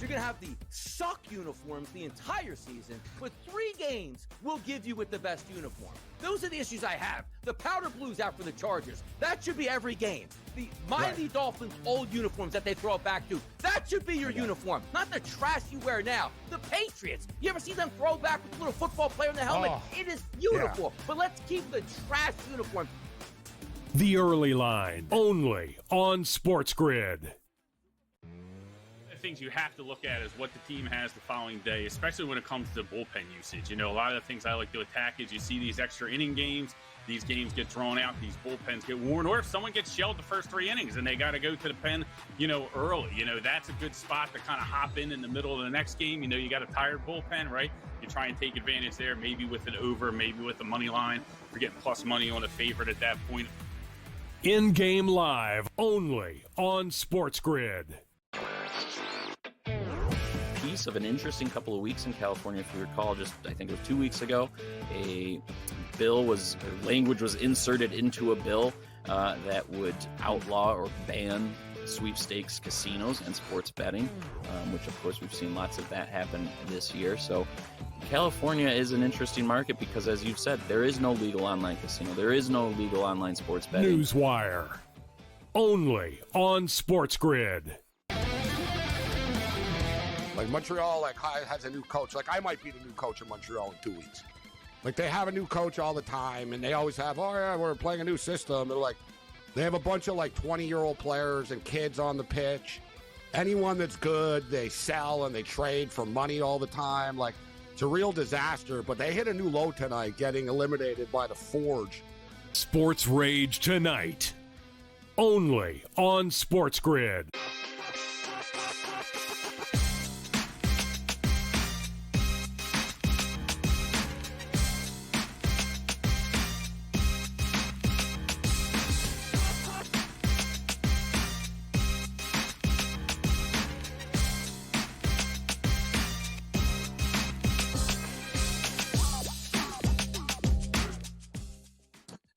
You're going to have the suck uniforms the entire season, but 3 games will give you with the best uniform. Those are the issues I have. The powder blues out for the Chargers. That should be every game. The Miami Dolphins old uniforms that they throw it back to. That should be your uniform, not the trash you wear now. The Patriots. You ever see them throw back with a little football player in the helmet? It is beautiful. But let's keep the trash uniform. The Early Line, only on SportsGrid. Things you have to look at is what the team has the following day, especially when it comes to bullpen usage. You know, a lot of the things I like to attack is you see these extra inning games, these games get drawn out, these bullpens get worn, or if someone gets shelled the first 3 innings and they got to go to the pen, you know, early, you know, that's a good spot to kind of hop in the middle of the next game. You know, you got a tired bullpen, right? You try and take advantage there, maybe with an over, maybe with the money line. You're getting plus money on a favorite at that point. In-game live, only on SportsGrid. Piece of an interesting couple of weeks in California, if you recall, just I think it was 2 weeks ago, language was inserted into a bill that would outlaw or ban sweepstakes casinos and sports betting, which of course we've seen lots of that happen this year. So California is an interesting market because, as you've said, there is no legal online casino. There is no legal online sports betting. Newswire, only on SportsGrid. Like Montreal, has a new coach. Like I might be the new coach in Montreal in 2 weeks. Like they have a new coach all the time, and they always have, we're playing a new system. They're like, they have a bunch of 20-year-old players and kids on the pitch. Anyone that's good, they sell and they trade for money all the time. Like it's a real disaster. But they hit a new low tonight, getting eliminated by the Forge. Sports Rage tonight, only on SportsGrid.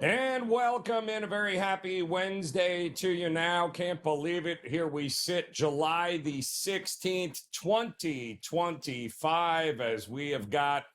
And welcome in, a very happy Wednesday to you now. Can't believe it. Here we sit, July the 16th, 2025, as we have got,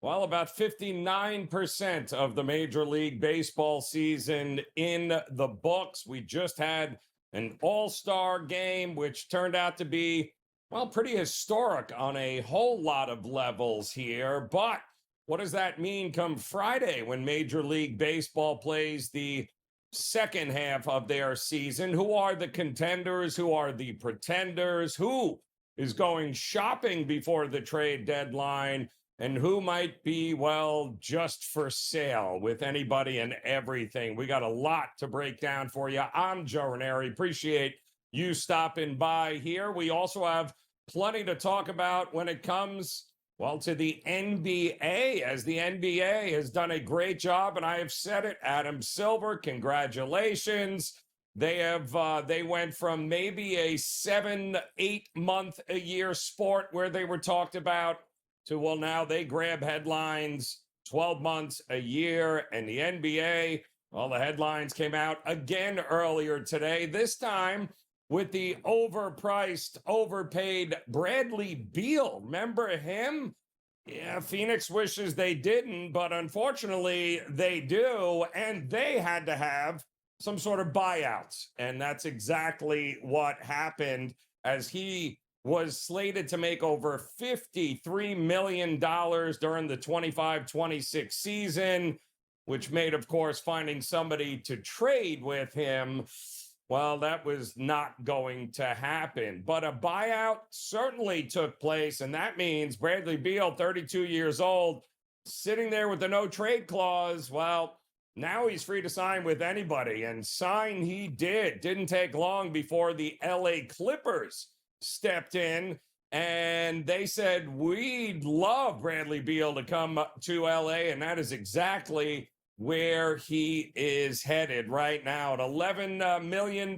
well, about 59% of the Major League Baseball season in the books. We just had an all-star game, which turned out to be, well, pretty historic on a whole lot of levels here. But what does that mean come Friday when Major League Baseball plays the second half of their season? Who are the contenders? Who are the pretenders? Who is going shopping before the trade deadline? And who might be, well, just for sale with anybody and everything? We got a lot to break down for you. I'm Joe Raineri. Appreciate you stopping by here. We also have plenty to talk about when it comes, well, to the NBA, as the NBA has done a great job, and I have said it. Adam Silver, congratulations. They went from maybe a 7-8 month a year sport where they were talked about to, well, now they grab headlines 12 months a year. And the NBA, well, the headlines came out again earlier today, this time with the overpriced, overpaid Bradley Beal. Remember him? Yeah, Phoenix wishes they didn't, but unfortunately they do, and they had to have some sort of buyouts. And that's exactly what happened, as he was slated to make over $53 million during the 25-26 season, which made, of course, finding somebody to trade with him, well, that was not going to happen. But a buyout certainly took place, and that means Bradley Beal, 32 years old, sitting there with the no-trade clause. Well, now he's free to sign with anybody, and sign he did. Didn't take long before the LA Clippers stepped in, and they said, we'd love Bradley Beal to come to LA, and that is exactly where he is headed right now. An $11 million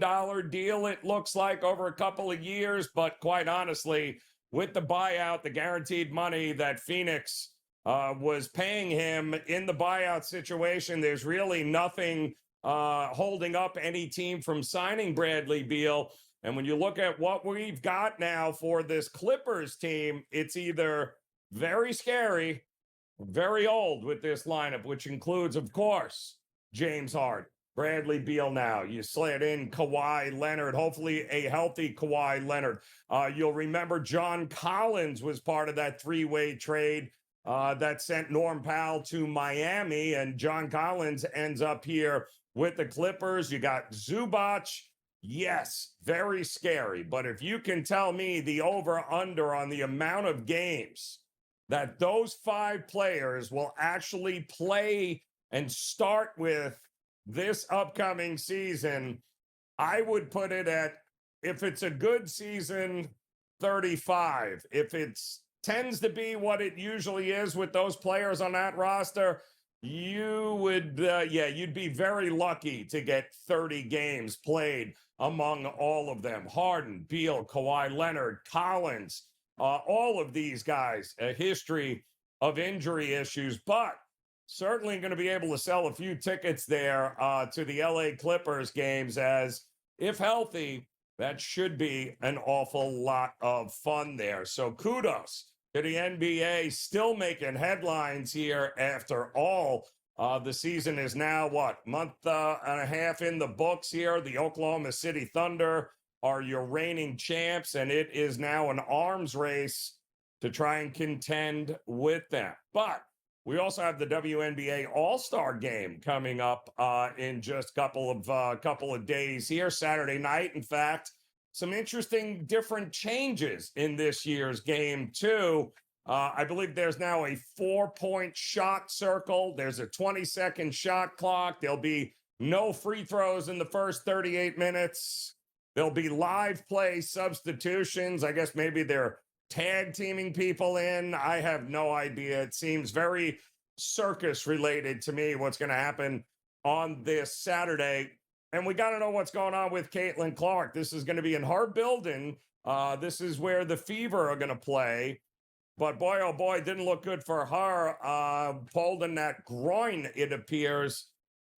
deal, it looks like, over a couple of years, but quite honestly, with the buyout, the guaranteed money that Phoenix was paying him in the buyout situation, there's really nothing holding up any team from signing Bradley Beal. And when you look at what we've got now for this Clippers team, it's either very scary, very old with this lineup, which includes, of course, James Harden, Bradley Beal now. You slid in Kawhi Leonard, hopefully a healthy Kawhi Leonard. You'll remember John Collins was part of that three-way trade that sent Norm Powell to Miami, and John Collins ends up here with the Clippers. You got Zubac. Yes, very scary. But if you can tell me the over-under on the amount of games that those 5 players will actually play and start with this upcoming season, I would put it at, if it's a good season, 35. If it tends to be what it usually is with those players on that roster, you would, you'd be very lucky to get 30 games played among all of them. Harden, Beal, Kawhi Leonard, Collins, all of these guys, a history of injury issues, but certainly going to be able to sell a few tickets there to the LA Clippers games, as if healthy, that should be an awful lot of fun there. So kudos to the NBA, still making headlines here after all. The season is now, month and a half in the books here. The Oklahoma City Thunder are your reigning champs, and it is now an arms race to try and contend with them. But we also have the WNBA All-Star Game coming up in just a couple of days here, Saturday night. In fact, some interesting different changes in this year's game, too. I believe there's now a 4-point shot circle. There's a 20-second shot clock. There'll be no free throws in the first 38 minutes. There'll be live play substitutions. I guess maybe they're tag teaming people in. I have no idea. It seems very circus related to me, what's going to happen on this Saturday. And we got to know what's going on with Caitlin Clark. This is going to be in her building. This is where the Fever are going to play. But boy, oh boy, didn't look good for her. Holding that groin, it appears.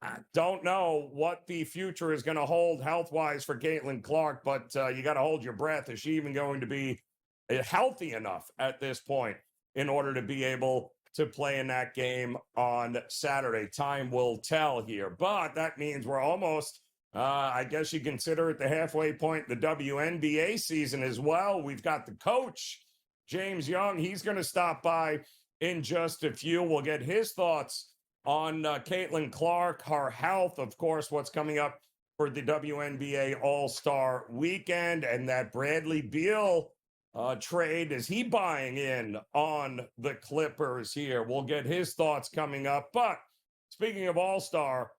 I don't know what the future is going to hold health-wise for Caitlin Clark, but you got to hold your breath. Is she even going to be healthy enough at this point in order to be able to play in that game on Saturday? Time will tell here. But that means we're almost, I guess you consider it the halfway point, the WNBA season as well. We've got the coach, James Young. He's going to stop by in just a few. We'll get his thoughts on Caitlin Clark, her health, of course, what's coming up for the WNBA All-Star Weekend, and that Bradley Beal trade. Is he buying in on the Clippers here? We'll get his thoughts coming up. But speaking of All-Star,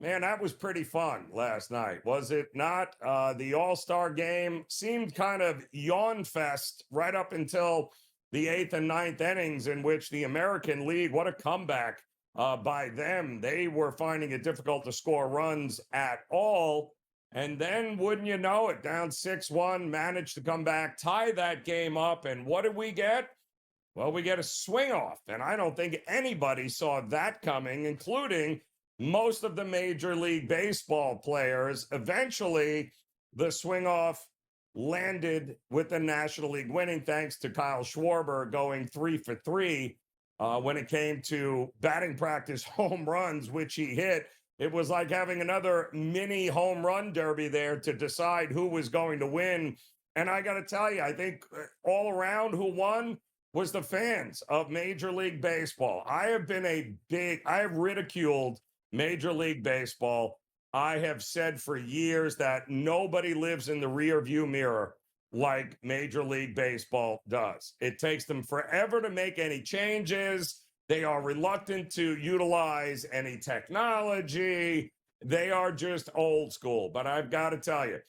man, that was pretty fun last night, was it not? The All-Star game seemed kind of yawn fest right up until the 8th and 9th innings, in which the American League, what a comeback by them. They were finding it difficult to score runs at all. And then, wouldn't you know it, down 6-1, managed to come back, tie that game up. And what did we get? Well, we get a swing off. And I don't think anybody saw that coming, including most of the Major League Baseball players. Eventually, the swing off landed with the National League winning, thanks to Kyle Schwarber going 3 for 3 when it came to batting practice home runs, which he hit. It was like having another mini home run derby there to decide who was going to win. And I got to tell you, I think all around who won was the fans of Major League Baseball. I have ridiculed Major League Baseball. I have said for years that nobody lives in the rearview mirror like Major League Baseball does. It takes them forever to make any changes. They are reluctant to utilize any technology. They are just old school. But I've got to tell you,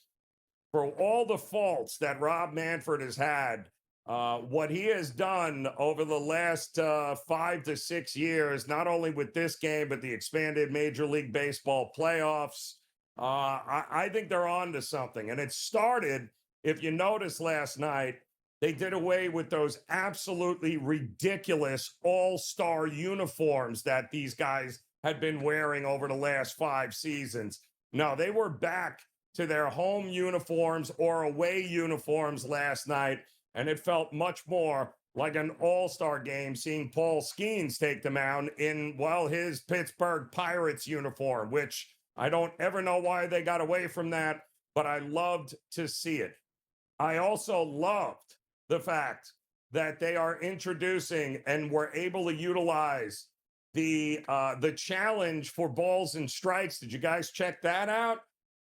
for all the faults that Rob Manfred has had, what he has done over the last 5 to 6 years, not only with this game, but the expanded Major League Baseball playoffs, I think they're on to something. And it started, if you noticed last night, they did away with those absolutely ridiculous all-star uniforms that these guys had been wearing over the last 5 seasons. No, they were back to their home uniforms or away uniforms last night, and it felt much more like an all-star game seeing Paul Skeens take the mound in, well, his Pittsburgh Pirates uniform, which I don't ever know why they got away from that, but I loved to see it. I also loved the fact that they are introducing and were able to utilize the challenge for balls and strikes. Did you guys check that out?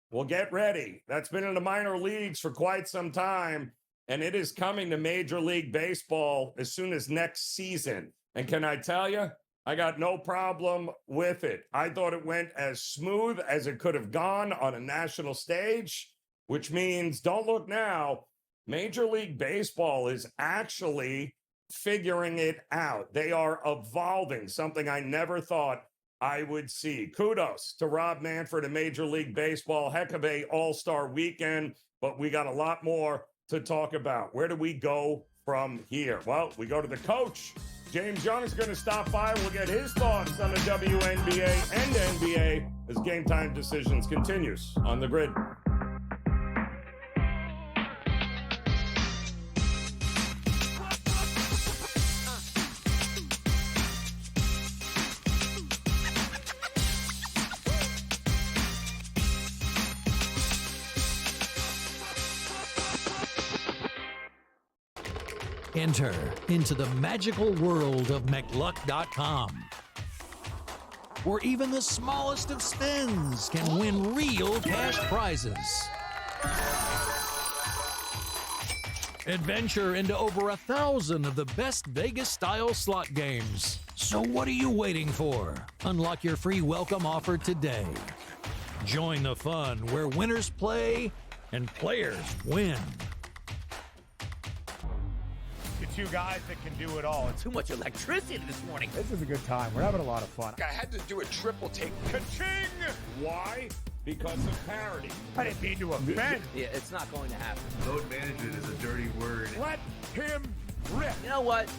Well, get ready. That's been in the minor leagues for quite some time, and it is coming to Major League Baseball as soon as next season. And can I tell you, I got no problem with it. I thought it went as smooth as it could have gone on a national stage, which means, don't look now, Major League Baseball is actually figuring it out. They are evolving, something I never thought I would see. Kudos to Rob Manfred and Major League Baseball. Heck of a all-star weekend, but we got a lot more to talk about. Where do we go from here? Well, we go to the coach. James Young is going to stop by. We'll get his thoughts on the WNBA and NBA as Game Time Decisions continues on the grid. Enter into the magical world of McLuck.com, where even the smallest of spins can win real cash prizes. Adventure into over 1,000 of the best Vegas-style slot games. So what are you waiting for? Unlock your free welcome offer today. Join the fun where winners play and players win. Two guys that can do it all. Too much electricity this morning. This is a good time. We're having a lot of fun. I had to do a triple take. Ka-ching! Why? Because of parity. I didn't mean to offend. Yeah, it's not going to happen. Load management is a dirty word. Let him rip. You know what?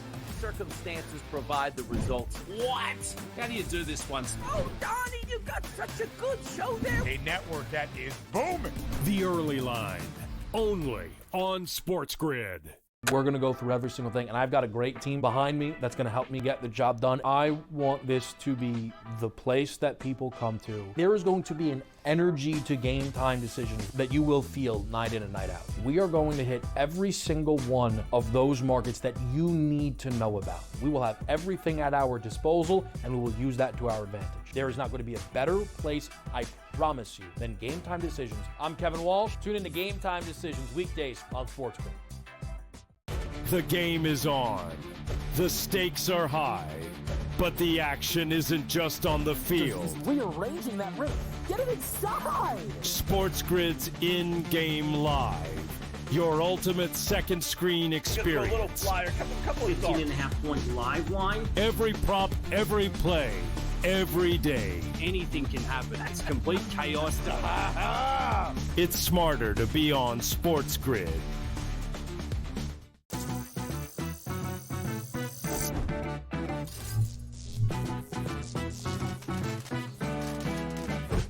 Circumstances provide the results. What? How do you do this once? Oh, Donnie, you got such a good show there. A network that is booming. The Early Line, only on SportsGrid. We're going to go through every single thing, and I've got a great team behind me that's going to help me get the job done. I want this to be the place that people come to. There is going to be an energy to Game Time Decisions that you will feel night in and night out. We are going to hit every single one of those markets that you need to know about. We will have everything at our disposal, and we will use that to our advantage. There is not going to be a better place, I promise you, than Game Time Decisions. I'm Kevin Walsh. Tune in to Game Time Decisions weekdays on SportsGrid. The game is on. The stakes are high. But the action isn't just on the field. He's rearranging that ring. Get it inside! SportsGrid's in-game live. Your ultimate second screen experience. A little flyer, couple of 15.5 point live line. Every prop, every play, every day. Anything can happen. That's complete chaos. It's smarter to be on SportsGrid.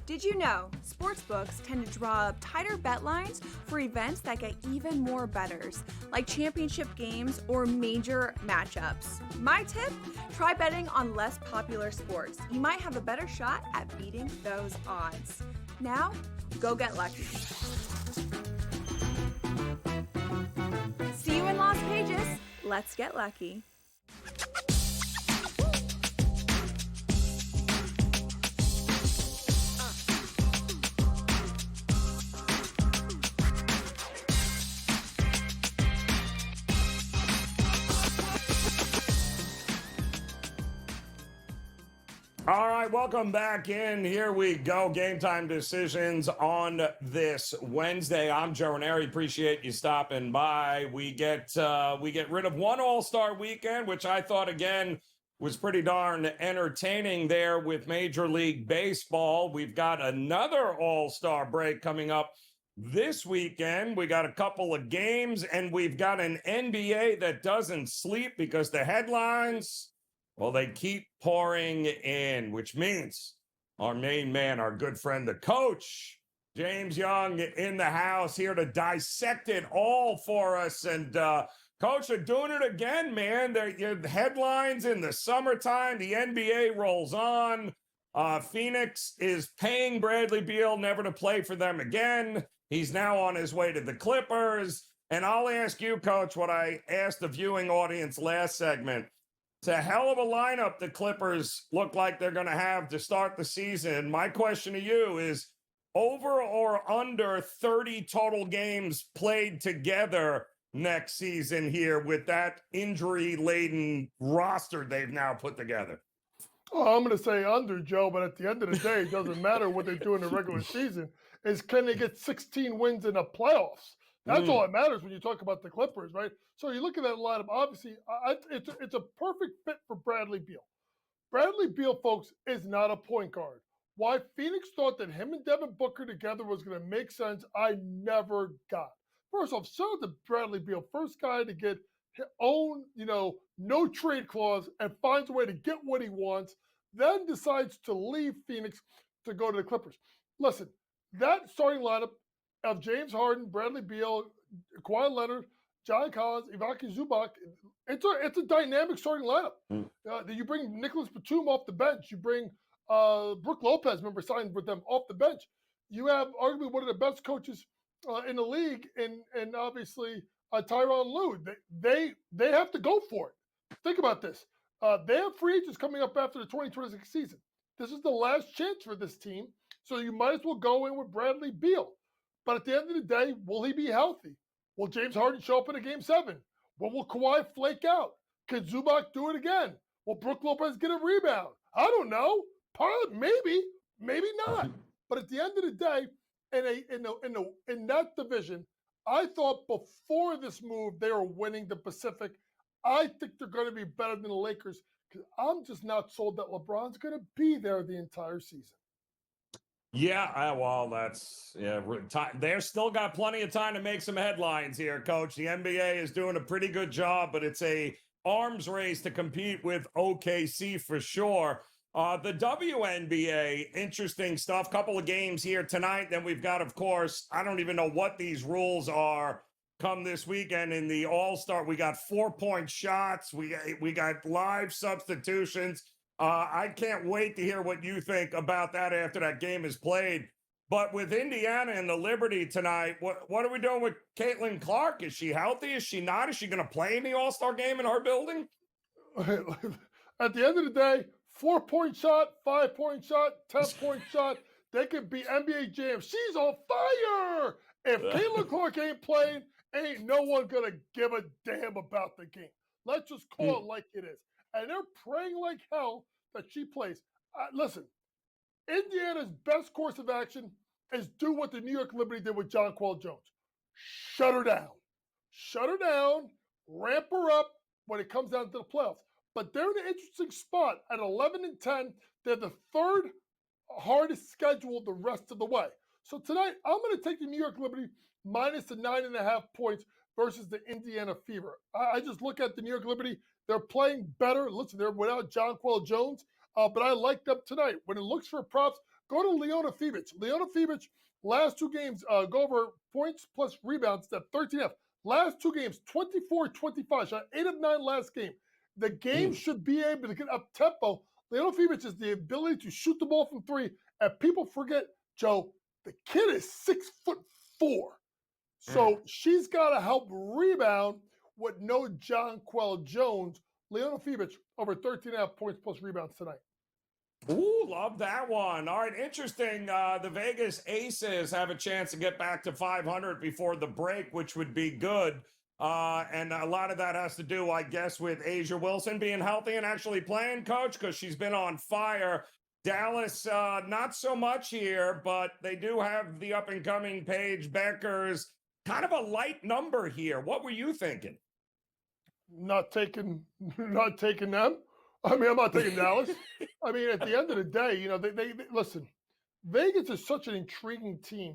Did you know sportsbooks tend to draw up tighter bet lines for events that get even more bettors, like championship games or major matchups? My tip? Try betting on less popular sports. You might have a better shot at beating those odds. Now, go get lucky. See you in Las Vegas. Let's get lucky. All right, welcome back in. Here we go. Game Time Decisions on this Wednesday. I'm Joe Raineri. Appreciate you stopping by. We get rid of one All-Star weekend, which I thought, again, was pretty darn entertaining there with Major League Baseball. We've got another All-Star break coming up this weekend. We got a couple of games, and we've got an NBA that doesn't sleep because the headlines, well, they keep pouring in, which means our main man, our good friend, the coach, James Young in the house here to dissect it all for us. And Coach, they're doing it again, man. The headlines in the summertime, the NBA rolls on. Phoenix is paying Bradley Beal never to play for them again. He's now on his way to the Clippers. And I'll ask you, Coach, what I asked the viewing audience last segment. It's a hell of a lineup the Clippers look like they're going to have to start the season. My question to you is, over or under 30 total games played together next season here with that injury-laden roster they've now put together? Oh, I'm going to say under, Joe, but at the end of the day, it doesn't matter what they do in the regular season. It's can they get 16 wins in the playoffs? That's all that matters when you talk about the Clippers, right? So you look at that lineup, obviously, it's a perfect fit for Bradley Beal. Bradley Beal, folks, is not a point guard. Why Phoenix thought that him and Devin Booker together was going to make sense, I never got. First off, shout out to Bradley Beal, first guy to get his own, no trade clause and finds a way to get what he wants, then decides to leave Phoenix to go to the Clippers. Listen, that starting lineup of James Harden, Bradley Beal, Kawhi Leonard, John Collins, Ivica Zubac, it's a dynamic starting lineup. You bring Nicholas Batum off the bench. You bring Brook Lopez, remember, signed with them off the bench. You have arguably one of the best coaches in the league, and obviously Tyronn Lue. They have to go for it. Think about this. They have free agents coming up after the 2026 season. This is the last chance for this team, so you might as well go in with Bradley Beal. But at the end of the day, will he be healthy? Will James Harden show up in a Game 7? When will Kawhi flake out? Can Zubac do it again? Will Brook Lopez get a rebound? I don't know. Maybe not. But at the end of the day, in that division, I thought before this move they were winning the Pacific. I think they're going to be better than the Lakers because I'm just not sold that LeBron's going to be there the entire season. Yeah, well, they're still got plenty of time to make some headlines here, Coach. The NBA is doing a pretty good job, but it's a arms race to compete with OKC for sure. The WNBA, interesting stuff. Couple of games here tonight. Then we've got, of course, I don't even know what these rules are come this weekend in the All-Star. We got 4-point shots. We got live substitutions. I can't wait to hear what you think about that after that game is played. But with Indiana and the Liberty tonight, what are we doing with Caitlin Clark? Is she healthy? Is she not? Is she going to play in the All-Star game in our building? At the end of the day, 4-point shot, 5-point shot, 10-point shot. They could be NBA Jam. She's on fire. If Caitlin Clark ain't playing, ain't no one going to give a damn about the game. Let's just call it like it is. And they're praying like hell that she plays. Listen, Indiana's best course of action is do what the New York Liberty did with Jonquel Jones. Shut her down. Shut her down. Ramp her up when it comes down to the playoffs. But they're in an interesting spot. At 11-10, they're the third hardest schedule the rest of the way. So tonight, I'm going to take the New York Liberty minus the 9.5 points versus the Indiana Fever. I just look at the New York Liberty. They're playing better. Listen, they're without Jonquel Jones, but I like them tonight. When it looks for props, go to Leona Fevic. Leona Fevic, last two games, go over points plus rebounds, at 13.5. Last two games, 24-25. Shot 8 of 9 last game. The game should be able to get up tempo. Leona Fevic is the ability to shoot the ball from three. And people forget, Joe, the kid is 6'4". So she's got to help rebound with no Jonquel Jones. Leona Fevic over 13.5 points plus rebounds tonight. Ooh, love that one. All right, interesting. The Vegas Aces have a chance to get back to 500 before the break, which would be good. And a lot of that has to do, I guess, with Asia Wilson being healthy and actually playing, Coach, because she's been on fire. Dallas, not so much here, but they do have the up-and-coming Paige Beckers. Kind of a light number here. What were you thinking? Not taking them. I mean, I'm not taking Dallas. I mean, at the end of the day, they listen. Vegas is such an intriguing team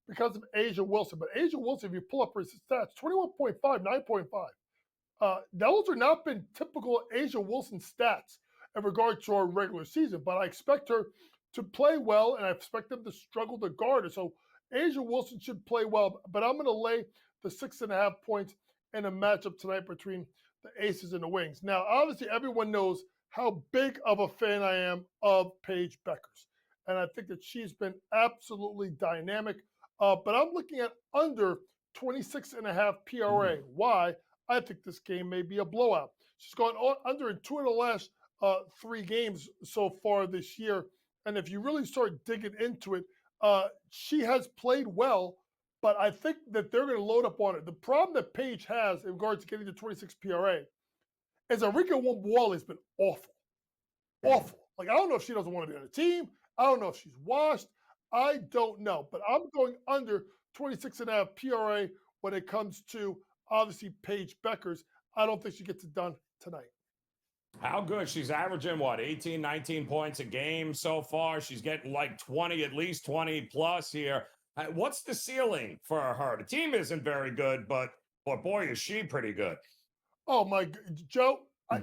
because of Asia Wilson. But Asia Wilson, if you pull up her stats, 21.5, 9.5. Those are not been typical Asia Wilson stats in regard to our regular season. But I expect her to play well, and I expect them to struggle to guard her. So Asia Wilson should play well, but I'm going to lay the 6.5 points in a matchup tonight between the Aces and the Wings. Now, obviously, everyone knows how big of a fan I am of Paige Beckers, and I think that she's been absolutely dynamic. But I'm looking at under 26.5 PRA. Why? I think this game may be a blowout. She's gone under in 2 of the last 3 games so far this year. And if you really start digging into it, she has played well, but I think that they're going to load up on it. The problem that Paige has in regards to getting to 26 PRA is Enrique Wall has been awful. Awful. Like, I don't know if she doesn't want to be on the team. I don't know if she's washed. I don't know. But I'm going under 26.5 PRA when it comes to, obviously, Paige Beckers. I don't think she gets it done tonight. How good? She's averaging, 18, 19 points a game so far. She's getting like 20, at least 20 plus here. What's the ceiling for her? The team isn't very good, but boy, is she pretty good. Oh, my, Joe,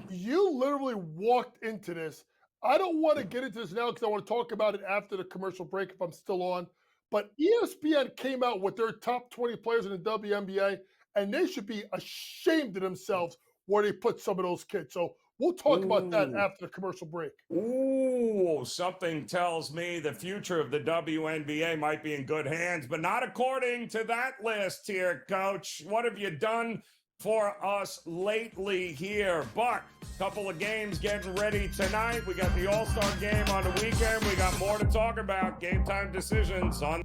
you literally walked into this. I don't want to get into this now because I want to talk about it after the commercial break if I'm still on. But ESPN came out with their top 20 players in the WNBA, and they should be ashamed of themselves where they put some of those kids. So we'll talk about that after the commercial break. Ooh, something tells me the future of the WNBA might be in good hands, but not according to that list here, Coach. What have you done for us lately here? But a couple of games getting ready tonight. We got the All-Star game on the weekend. We got more to talk about. Game time decisions on.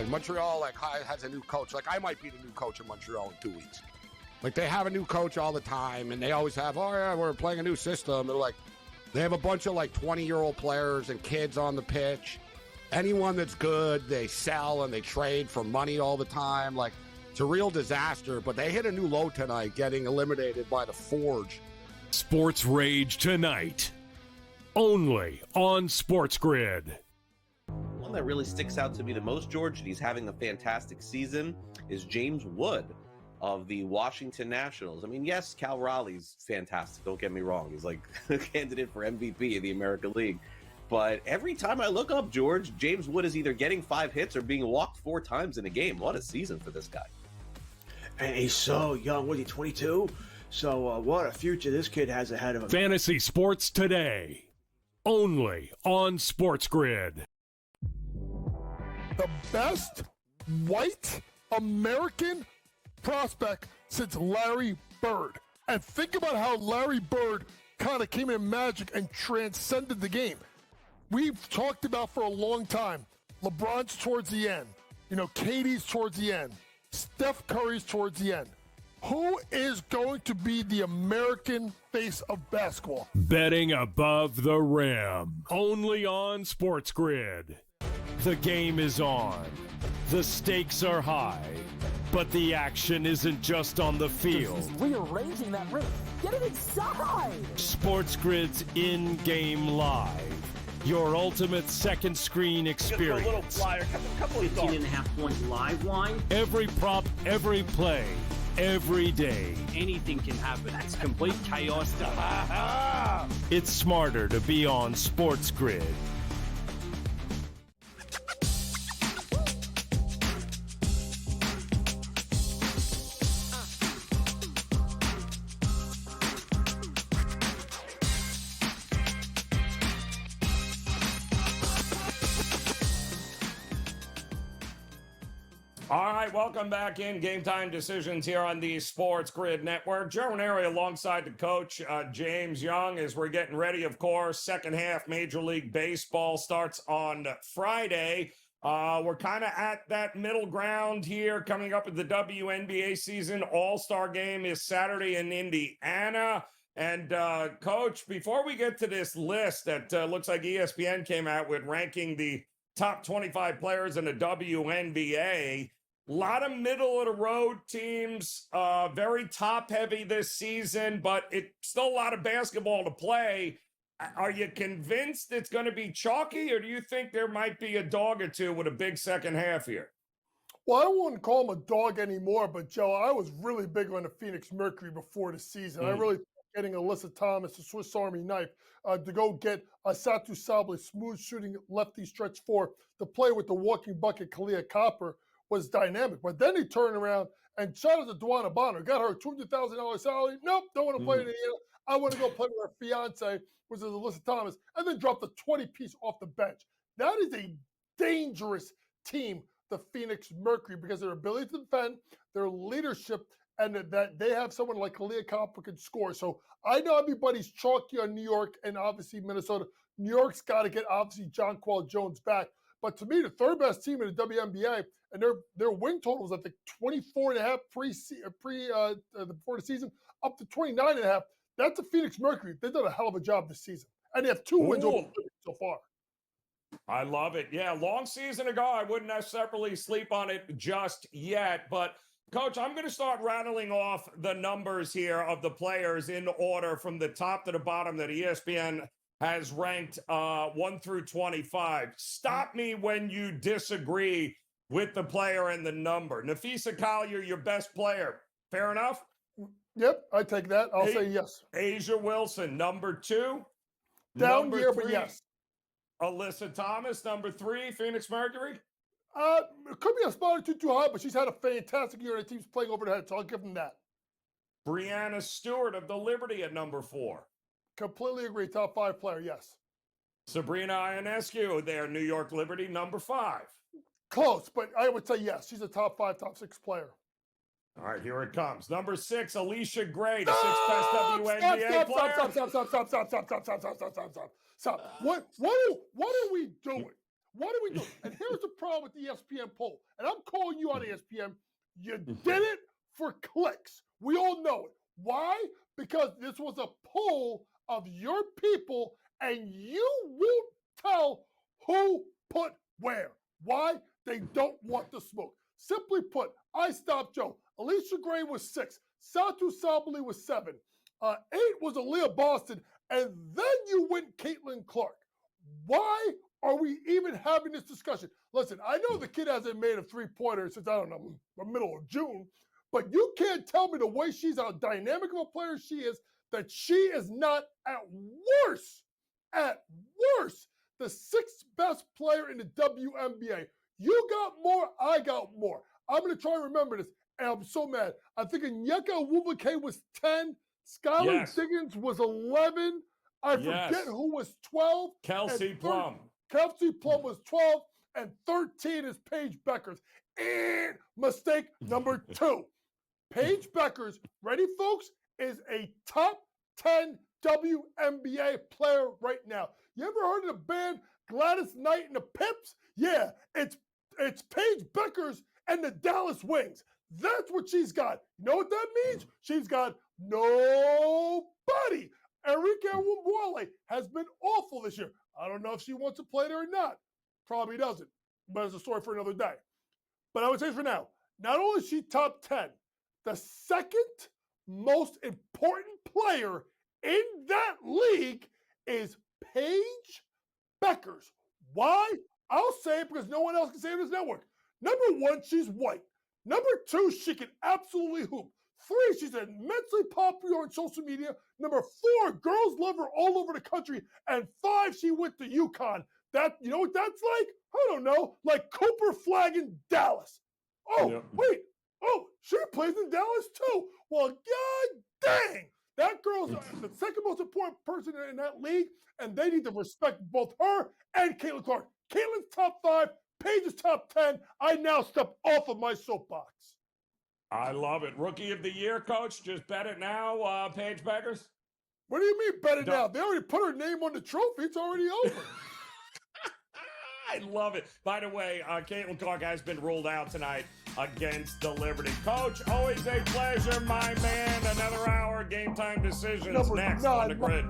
Montreal has a new coach. Like, I might be the new coach in Montreal in 2 weeks. Like, they have a new coach all the time, and they always have, oh yeah, we're playing a new system. They're like, they have a bunch of 20-year-old players and kids on the pitch. Anyone that's good, they sell and they trade for money all the time. Like, it's a real disaster. But they hit a new low tonight, getting eliminated by the Forge. Sports Rage tonight, only on SportsGrid. One that really sticks out to me the most, George, and he's having a fantastic season, is James Wood of the Washington Nationals. I mean, yes, Cal Raleigh's fantastic. Don't get me wrong. He's like a candidate for MVP of the American League. But every time I look up, George, James Wood is either getting 5 hits or being walked 4 times in a game. What a season for this guy. And he's so young. Was he 22? So what a future this kid has ahead of him. Fantasy Sports Today, only on SportsGrid. The best white American prospect since Larry Bird. And think about how Larry Bird kind of came in magic and transcended the game. We've talked about for a long time, LeBron's towards the end. KD's towards the end. Steph Curry's towards the end. Who is going to be the American face of basketball? Betting above the rim, only on SportsGrid. The game is on. The stakes are high. But the action isn't just on the field. Rearranging that roof. Get it inside! SportsGrid's in-game live. Your ultimate second screen experience. A little flyer, couple of 15.5-point live line. Every prop, every play, every day. Anything can happen. It's complete chaos. It's smarter to be on SportsGrid. All right, welcome back in Game Time Decisions here on the SportsGrid Network. Joe Raineri alongside the coach, James Young, as we're getting ready, of course. Second half Major League Baseball starts on Friday. We're kind of at that middle ground here coming up with the WNBA season. All-Star game is Saturday in Indiana. And, Coach, before we get to this list that looks like ESPN came out with ranking the top 25 players in the WNBA, A lot of middle-of-the-road teams, very top-heavy this season, but it's still a lot of basketball to play. Are you convinced it's going to be chalky, or do you think there might be a dog or two with a big second half here? Well, I wouldn't call him a dog anymore, but Joe, I was really big on the Phoenix Mercury before the season. I really thought getting Alyssa Thomas, the Swiss Army knife, to go get Satu Sabli, smooth shooting lefty stretch four, to play with the walking bucket Kalia Copper was dynamic. But then he turned around and shout out to Dwana Bonner, got her $200,000 salary. Nope, don't want to play in the end. I want to go play with her fiance, which is Alyssa Thomas, and then dropped a 20-piece off the bench. That is a dangerous team, the Phoenix Mercury, because their ability to defend, their leadership, and that they have someone like Kalia Copper can score. So I know everybody's chalky on New York and obviously Minnesota. New York's got to get obviously Jonquel Jones back. But to me, the third best team in the WNBA, and their win total was at the 24.5 before the season, up to 29.5. That's the Phoenix Mercury. They've done a hell of a job this season, and they have 2 wins over so far. I love it. Yeah, long season ago, I wouldn't necessarily sleep on it just yet. But, Coach, I'm going to start rattling off the numbers here of the players in order from the top to the bottom that ESPN has ranked 1 through 25. Stop me when you disagree with the player and the number. Nafisa Collier, your best player. Fair enough? Yep, I take that. I'll say yes. Asia Wilson, number 2. Down year, but yes. Alyssa Thomas, number 3, Phoenix Mercury. It could be a spot or two too high, but she's had a fantastic year and the team's playing over the head, so I'll give them that. Brianna Stewart of the Liberty at number 4. Completely agree. Top 5 player, yes. Sabrina Ionescu, their New York Liberty, number 5. Close, but I would say yes. She's a top 5, top 6 player. All right, here it comes. Number 6, Alicia Gray, the 6th best WNBA player. Stop. What are we doing? What are we doing? And here's the problem with the ESPN poll. And I'm calling you on ESPN. You did it for clicks. We all know it. Why? Because this was a poll of your people, and you won't tell who put where. Why? They don't want the smoke. Simply put, I stopped Joe. Alicia Gray was 6. Satu Sabali was 7. 8 was Aaliyah Boston. And then you went Caitlin Clark. Why are we even having this discussion? Listen, I know the kid hasn't made a 3-pointer since, I don't know, the middle of June. But you can't tell me the way she's how dynamic of a player she is, that she is not at worst, the 6th best player in the WNBA. You got more, I got more. I'm going to try and remember this, and I'm so mad. I'm thinking Nyeka Nwubake was 10, Skylar Diggins was 11, I forget who was 12. Kelsey Plum. Kelsey Plum was 12, and 13 is Paige Beckers. And mistake number 2. Paige Beckers, ready folks, is a top 10 WNBA player right now. You ever heard of the band Gladys Knight and the Pips? Yeah, it's Paige Beckers and the Dallas Wings. That's what she's got. You know what that means? She's got nobody. Enrique Nwumbuale has been awful this year. I don't know if she wants to play there or not. Probably doesn't, but it's a story for another day. But I would say for now, not only is she top 10, the second most important player in that league is Paige Beckers. Why? I'll say it because no one else can say it on this network. Number 1, she's white. Number 2, she can absolutely hoop. 3, she's immensely popular on social media. Number 4, girls love her all over the country. And 5, she went to UConn. That, you know what that's like? I don't know. Like Cooper Flag in Dallas. Oh, wait. Oh, she plays in Dallas too. Well, god dang. That girl's the second most important person in that league, and they need to respect both her and Caitlin Clark. Caitlin's top 5, Paige is top 10. I now step off of my soapbox. I love it. Rookie of the year, Coach. Just bet it now, Paige Beckers. What do you mean bet it now? They already put her name on the trophy. It's already over. I love it. By the way, Caitlin Clark has been ruled out tonight against the Liberty. Coach, always a pleasure, my man. Another hour, Game Time Decisions next on the grid.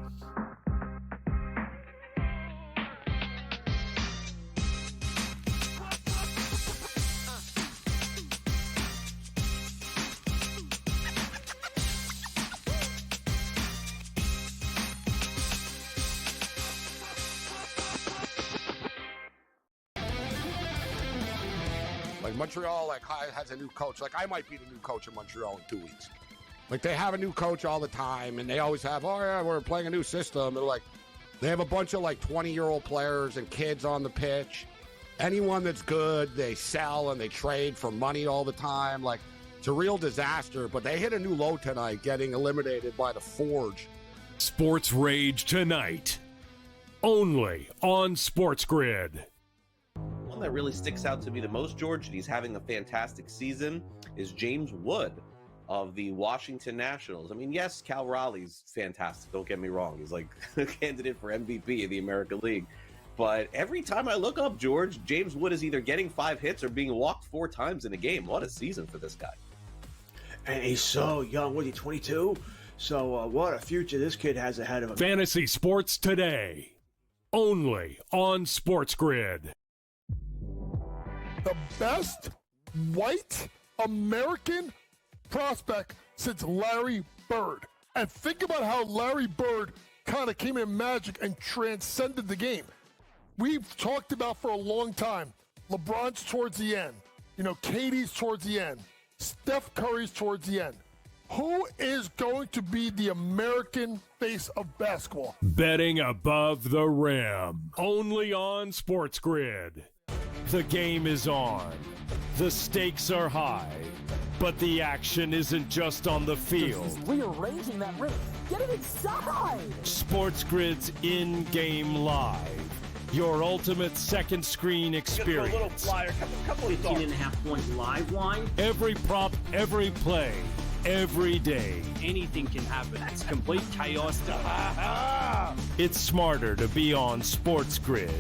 Like Montreal, has a new coach. Like I might be the new coach in Montreal in 2 weeks. Like they have a new coach all the time, and they always have, oh yeah, we're playing a new system. And they have a bunch of 20-year-old players and kids on the pitch. Anyone that's good, they sell and they trade for money all the time. It's a real disaster. But they hit a new low tonight, getting eliminated by the Forge. Sports Rage tonight, only on SportsGrid. One that really sticks out to me the most, George, and he's having a fantastic season, is James Wood of the Washington Nationals. I mean, yes, Cal Raleigh's fantastic. Don't get me wrong. He's a candidate for MVP of the American League. But every time I look up, George, James Wood is either getting 5 hits or being walked 4 times in a game. What a season for this guy. And he's so young. What are you, 22? So what a future this kid has ahead of him. Fantasy sports today, only on SportsGrid. The best white American prospect since Larry Bird. And think about how Larry Bird kind of came in magic and transcended the game. We've talked about for a long time, LeBron's towards the end. KD's towards the end. Steph Curry's towards the end. Who is going to be the American face of basketball? Betting above the rim, only on SportsGrid. The game is on. The stakes are high, but the action isn't just on the field. He's rearranging that rim. Get it inside! SportsGrid's in-game live. Your ultimate second screen experience. A little flyer, couple 18.5-point live line. Every prop, every play, every day. Anything can happen. That's complete chaos. It's smarter to be on SportsGrid.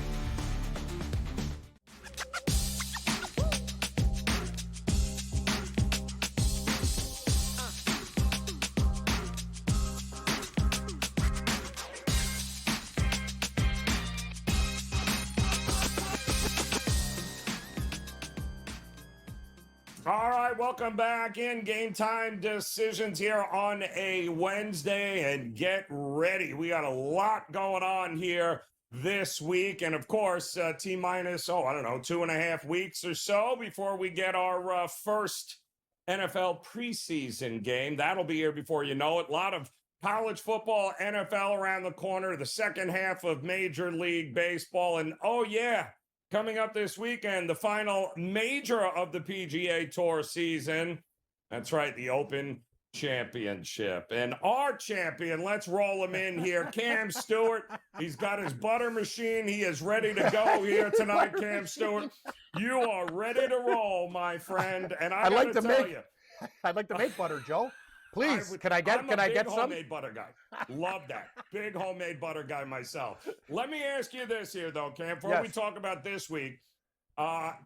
All right, welcome back in Game Time Decisions here on a Wednesday, and get ready. We got a lot going on here this week, and of course, T-minus, 2.5 weeks or so before we get our first NFL preseason game. That'll be here before you know it. A lot of college football, NFL around the corner, the second half of Major League Baseball, and coming up this weekend, the final major of the PGA Tour season. That's right, the Open Championship. And our champion, let's roll him in here, Cam Stewart. He's got his butter machine. He is ready to go here tonight, Cam Stewart. You are ready to roll, my friend. And I'd like to tell you. I'd like to make butter, Joe. Please, can I get some? Homemade butter guy. Love that. Big homemade butter guy myself. Let me ask you this here, though, Cam, before we talk about this week. All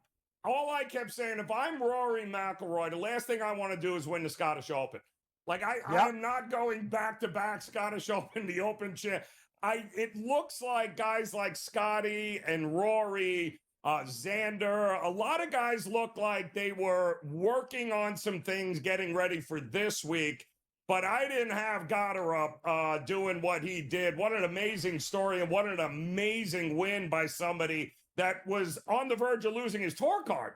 I kept saying, if I'm Rory McIlroy, the last thing I want to do is win the Scottish Open. I'm not going back-to-back Scottish Open, the Open Champ. It looks like guys like Scotty and Rory, Xander, a lot of guys look like they were working on some things getting ready for this week, but I didn't have Goddard doing what he did. What an amazing story, and what an amazing win by somebody that was on the verge of losing his tour card.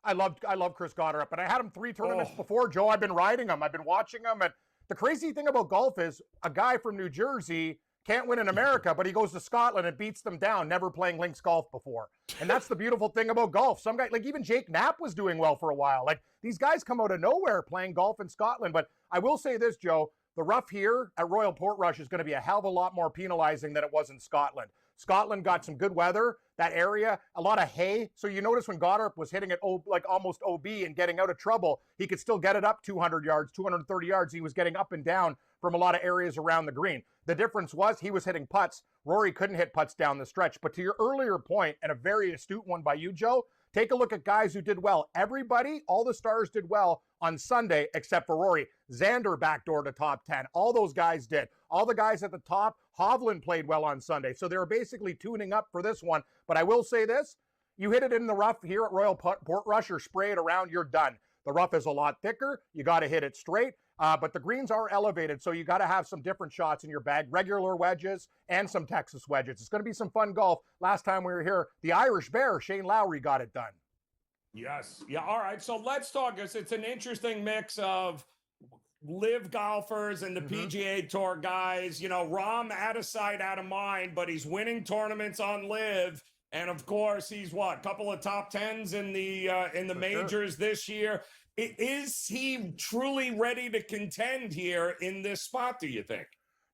I love Chris Goddard, and I had him 3 tournaments before, Joe. I've been riding him. I've been watching him, and the crazy thing about golf is a guy from New Jersey can't win in America, but he goes to Scotland and beats them down, never playing links golf before. And that's the beautiful thing about golf. Some guys, even Jake Knapp was doing well for a while. These guys come out of nowhere playing golf in Scotland. But I will say this, Joe, the rough here at Royal Portrush is going to be a hell of a lot more penalizing than it was in Scotland. Scotland got some good weather, that area, a lot of hay. So you notice when Goddard was hitting it almost OB and getting out of trouble, he could still get it up 200 yards, 230 yards. He was getting up and down from a lot of areas around the green. The difference was he was hitting putts. Rory couldn't hit putts down the stretch. But to your earlier point, and a very astute one by you, Joe, take a look at guys who did well. Everybody, all the stars did well on Sunday except for Rory. Xander backdoor to top 10. All those guys did. All the guys at the top, Hovland played well on Sunday. So they were basically tuning up for this one. But I will say this, you hit it in the rough here at Royal Portrush or spray it around, you're done. The rough is a lot thicker. You got to hit it straight. But the greens are elevated, so you got to have some different shots in your bag, regular wedges and some Texas wedges. It's going to be some fun golf. Last time we were here, the Irish Bear, Shane Lowry, got it done. Yes. Yeah. All right. So let's talk. It's an interesting mix of live golfers and the PGA Tour guys. You know, Rahm out of sight, out of mind, but he's winning tournaments on live. And of course, he's what, couple of top tens in the majors this year. Is he truly ready to contend here in this spot, do you think?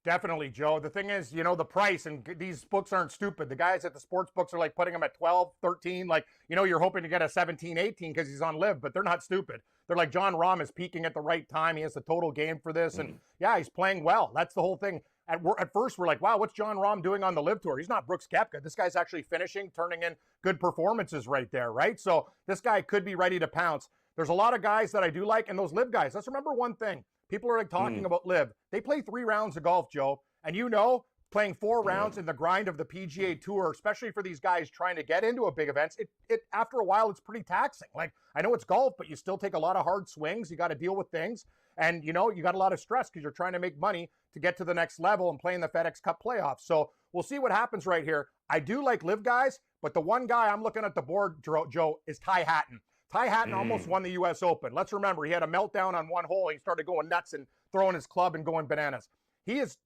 Definitely, Joe. The thing is, you know, the price, and these books aren't stupid. The guys at the sports books are like putting him at 12, 13. Like, you know, you're hoping to get a 17, 18 because he's on live, but they're not stupid. They're like, John Rahm is peaking at the right time. He has the total game for this. And yeah, he's playing well. That's the whole thing. At first, we're like, wow, what's John Rahm doing on the live tour? He's not Brooks Koepka. This guy's actually finishing, turning in good performances right there, right? So this guy could be ready to pounce. There's a lot of guys that I do like, and those live guys. Let's remember one thing. People are like talking about live. They play 3 rounds of golf, Joe. And you know, playing 4 rounds in the grind of the PGA Tour, especially for these guys trying to get into a big event, it after a while, it's pretty taxing. Like, I know it's golf, but you still take a lot of hard swings. You got to deal with things. And, you know, you got a lot of stress because you're trying to make money to get to the next level and play in the FedEx Cup playoffs. So we'll see what happens right here. I do like live guys, but the one guy I'm looking at the board, Joe, is Ty Hatton. Ty Hatton almost won the U.S. Open. Let's remember, he had a meltdown on one hole. He started going nuts and throwing his club and going bananas. He is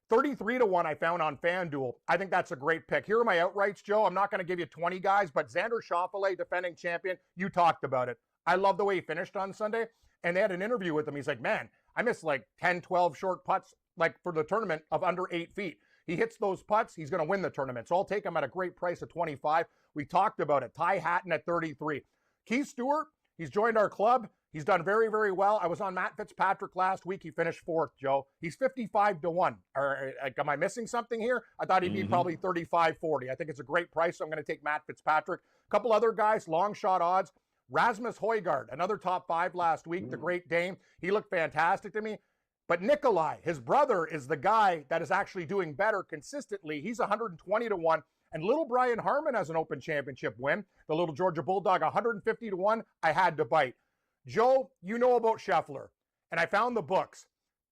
33 to 1 I found on FanDuel. I think that's a great pick. Here are my outrights, Joe. I'm not going to give you 20 guys, but Xander Schauffele, defending champion, you talked about it. I love the way he finished on Sunday, and they had an interview with him. He's like, man, I missed like 10, 12 short putts like for the tournament of under 8 feet. He hits those putts, he's going to win the tournament. So I'll take him at a great price of 25. We talked about it. Ty Hatton at 33. Keith Stewart, he's joined our club. He's done very, very well. I was on Matt Fitzpatrick last week. He finished 4th, Joe. He's 55 to 1. Am I missing something here? I thought he'd be probably 35, 40. I think it's a great price, so I'm going to take Matt Fitzpatrick. A couple other guys, long shot odds. Rasmus Højgaard, another top 5 last week, the Great Dane. He looked fantastic to me. But Nikolai, his brother, is the guy that is actually doing better consistently. He's 120 to 1. And little Brian Harmon has an Open Championship win. The little Georgia Bulldog, 150 to 1. I had to bite. Joe, you know about Scheffler. And I found the books.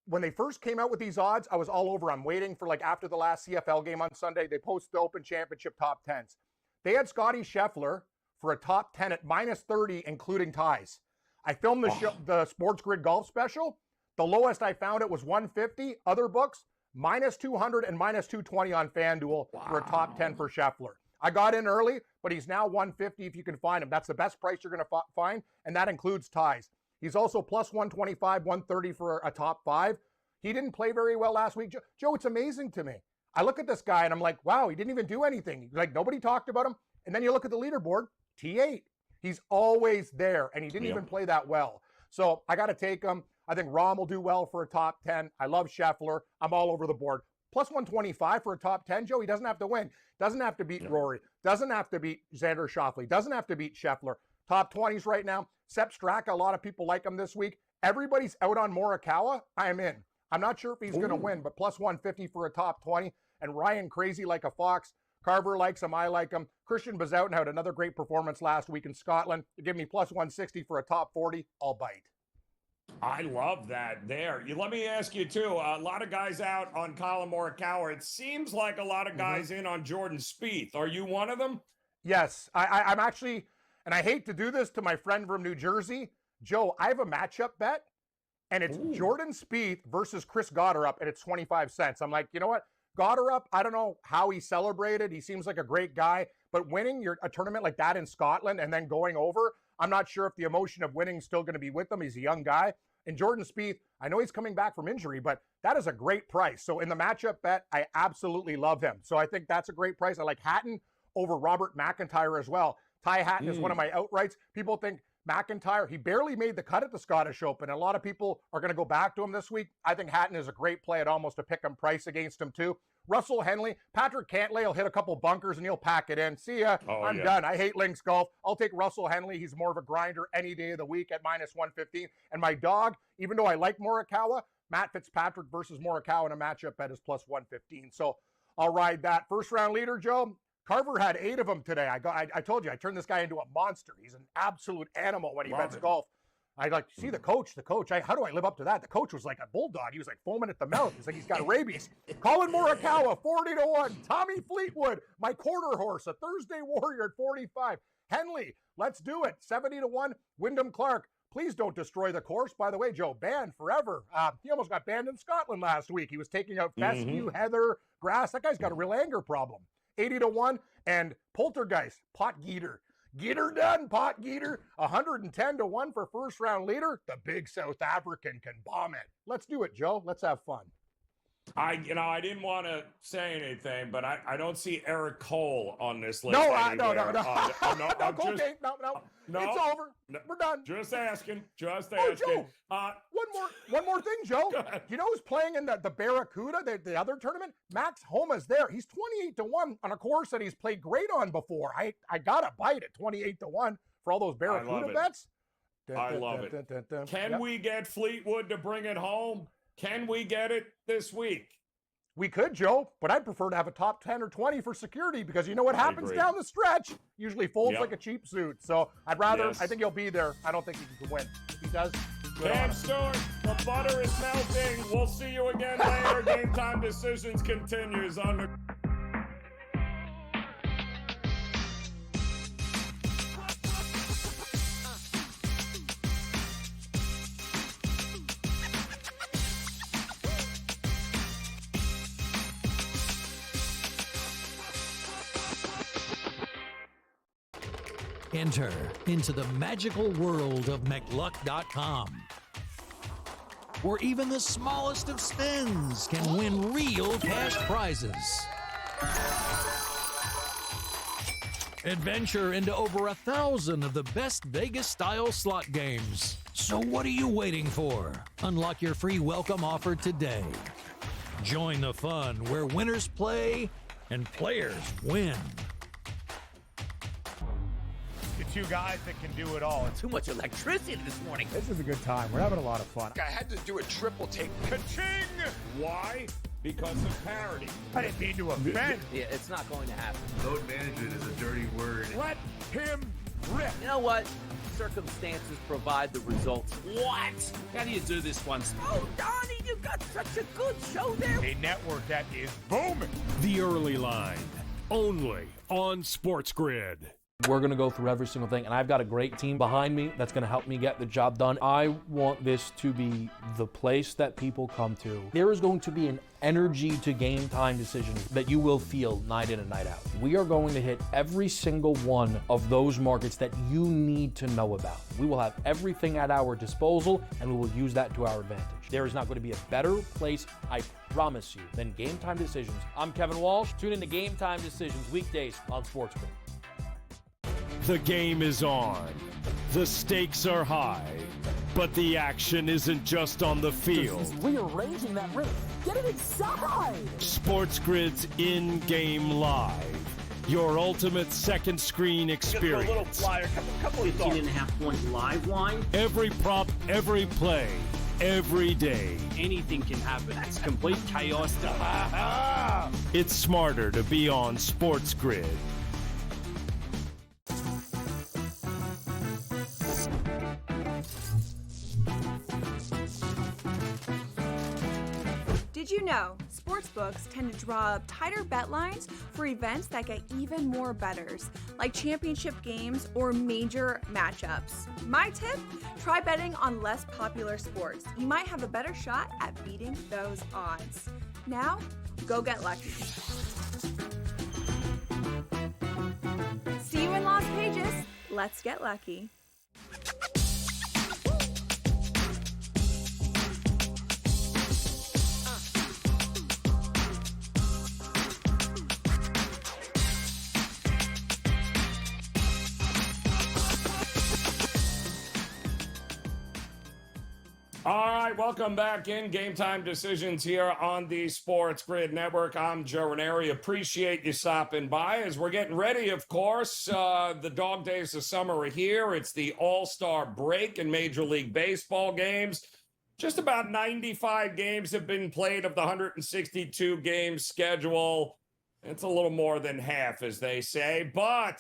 When they first came out with these odds, I was all over. I'm waiting for like after the last CFL game on Sunday. They post the Open Championship top 10s. They had Scotty Scheffler for a top 10 at minus 30, including ties. I filmed the SportsGrid golf special. The lowest I found it was 150. Other books, minus 200 and minus 220 on FanDuel for a top 10 for Scheffler. I got in early, but he's now 150 if you can find him. That's the best price you're going to find, and that includes ties. He's also plus 125, 130 for a top 5. He didn't play very well last week. Joe, it's amazing to me. I look at this guy, and I'm like, wow, he didn't even do anything. Like, nobody talked about him. And then you look at the leaderboard, T8. He's always there, and he didn't even play that well. So I got to take him. I think Rahm will do well for a top 10. I love Scheffler. I'm all over the board. Plus 125 for a top 10, Joe. He doesn't have to win. Doesn't have to beat Rory. Doesn't have to beat Xander Schauffele. Doesn't have to beat Scheffler. Top 20s right now. Sepp Straka, a lot of people like him this week. Everybody's out on Morikawa. I am in. I'm not sure if he's going to win, but plus 150 for a top 20. And Ryan, crazy like a fox. Carver likes him. I like him. Christian Bezouten had another great performance last week in Scotland. You give me plus 160 for a top 40, I'll bite. I love that there. Let me ask you, too, a lot of guys out on Colin Morikawa. It seems like a lot of guys in on Jordan Spieth. Are you one of them? Yes. I'm actually, and I hate to do this to my friend from New Jersey, Joe, I have a matchup bet, and it's Jordan Spieth versus Chris Gotterup, and it's 25 cents. I'm like, you know what? Gotterup, I don't know how he celebrated. He seems like a great guy, but winning a tournament like that in Scotland and then going over, I'm not sure if the emotion of winning is still going to be with him. He's a young guy. And Jordan Spieth, I know he's coming back from injury, but that is a great price. So in the matchup bet, I absolutely love him. So I think that's a great price. I like Hatton over Robert McIntyre as well. Ty Hatton is one of my outrights. People think McIntyre, he barely made the cut at the Scottish Open. And a lot of people are going to go back to him this week. I think Hatton is a great play at almost a pick-em price against him too. Russell Henley, Patrick Cantlay will hit a couple bunkers and he'll pack it in. See ya. I'm done. I hate links golf. I'll take Russell Henley. He's more of a grinder any day of the week at minus 115. And my dog, even though I like Morikawa, Matt Fitzpatrick versus Morikawa in a matchup bet is plus 115. So I'll ride that. First round leader, Joe. Carver had 8 of them today. I told you, I turned this guy into a monster. He's an absolute animal when he bets golf. I like to see the coach. How do I live up to that? The coach was like a bulldog. He was like foaming at the mouth. He's like, he's got rabies. Colin Morikawa, 40-1. Tommy Fleetwood, my quarter horse, a Thursday Warrior at 45. Henley, let's do it, 70-1. Wyndham Clark, please don't destroy the course. By the way, Joe, banned forever. He almost got banned in Scotland last week. He was taking out fescue, heather, grass. That guy's got a real anger problem. 80-1. And Poltergeist, Pot Geeter. Get her done, Pot Geeter. 110-1 for first round leader. The big South African can bomb it. Let's do it, Joe. Let's have fun. I didn't want to say anything, but I don't see Eric Cole on this list. No. No, it's over. No. We're done. Just asking. Oh, Joe, one more thing, Joe. You know who's playing in the Barracuda, the other tournament? Max Homa's there. He's 28-1 on a course that he's played great on before. I got to bite at 28-1 for all those Barracuda bets. I love it. Can we get Fleetwood to bring it home? Can we get it this week? We could, Joe, but I'd prefer to have a top 10 or 20 for security because you know what happens down the stretch? Usually folds like a cheap suit. So I'd rather, I think he'll be there. I don't think he can win. If he does, Cam Stewart, the butter is melting. We'll see you again later. Game Time Decisions continues on the... Enter into the magical world of McLuck.com, where even the smallest of spins can win real cash prizes. Adventure into over 1,000 of the best Vegas-style slot games. So what are you waiting for? Unlock your free welcome offer today. Join the fun where winners play and players win. Two guys that can do it all. Too much electricity this morning. This is a good time. We're having a lot of fun. I had to do a triple take. Ka-ching! Why? Because of parity. I didn't mean to offend. Yeah, it's not going to happen. Load management is a dirty word. Let him rip. You know what? Circumstances provide the results. What? How do you do this one? Oh, Donnie, you got such a good show there. A network that is booming. The Early Line, only on SportsGrid. We're going to go through every single thing, and I've got a great team behind me that's going to help me get the job done. I want this to be the place that people come to. There is going to be an energy to Game Time Decisions that you will feel night in and night out. We are going to hit every single one of those markets that you need to know about. We will have everything at our disposal, and we will use that to our advantage. There is not going to be a better place, I promise you, than Game Time Decisions. I'm Kevin Walsh. Tune in to Game Time Decisions weekdays on SportsGrid. The game is on. The stakes are high. But the action isn't just on the field. Rearranging that roof. Get it inside! SportsGrid's in-game live. Your ultimate second screen experience. A little flyer, couple of 15.5-point live line. Every prop, every play, every day. Anything can happen. It's complete chaos. It's smarter to be on SportsGrid. Did you know sportsbooks tend to draw up tighter bet lines for events that get even more bettors, like championship games or major matchups? My tip, try betting on less popular sports. You might have a better shot at beating those odds. Now, go get lucky. See you in Las Vegas. Let's get lucky. All right, welcome back in Game Time Decisions here on the SportsGrid Network. I'm Joe Raineri. Appreciate you stopping by as we're getting ready, of course. The dog days of summer are here. It's the All-Star break in Major League Baseball games. Just about 95 games have been played of the 162-game schedule. It's a little more than half, as they say, but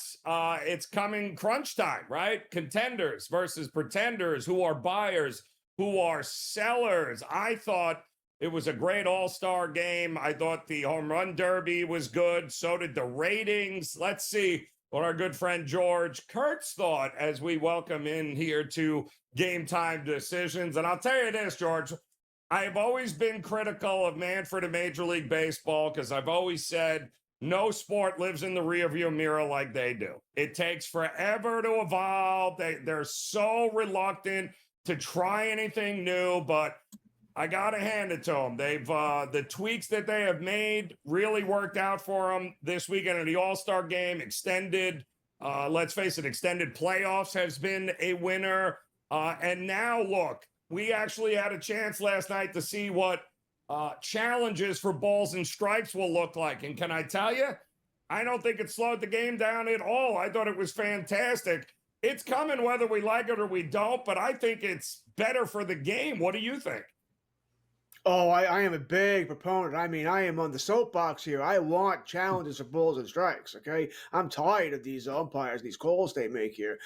it's coming crunch time, right? Contenders versus pretenders. Who are buyers? Who are sellers? I thought it was a great all-star game. I thought the home run derby was good. So did the ratings. Let's see what our good friend George Kurtz thought as we welcome in here to Game Time Decisions. And I'll tell you this, George, I've always been critical of Manfred and Major League Baseball because I've always said no sport lives in the rearview mirror like they do. It takes forever to evolve. They're so reluctant to try anything new, but I got to hand it to them. They've the tweaks that they have made really worked out for them this weekend in the All-Star game. Extended, let's face it, extended playoffs has been a winner. And now, look, we actually had a chance last night to see what challenges for balls and strikes will look like. And can I tell you, I don't think it slowed the game down at all. I thought it was fantastic. It's coming whether we like it or we don't, but I think it's better for the game. What do you think? Oh, I am a big proponent. I mean, I am on the soapbox here. I want challenges for balls and strikes, okay? I'm tired of these umpires, these calls they make here.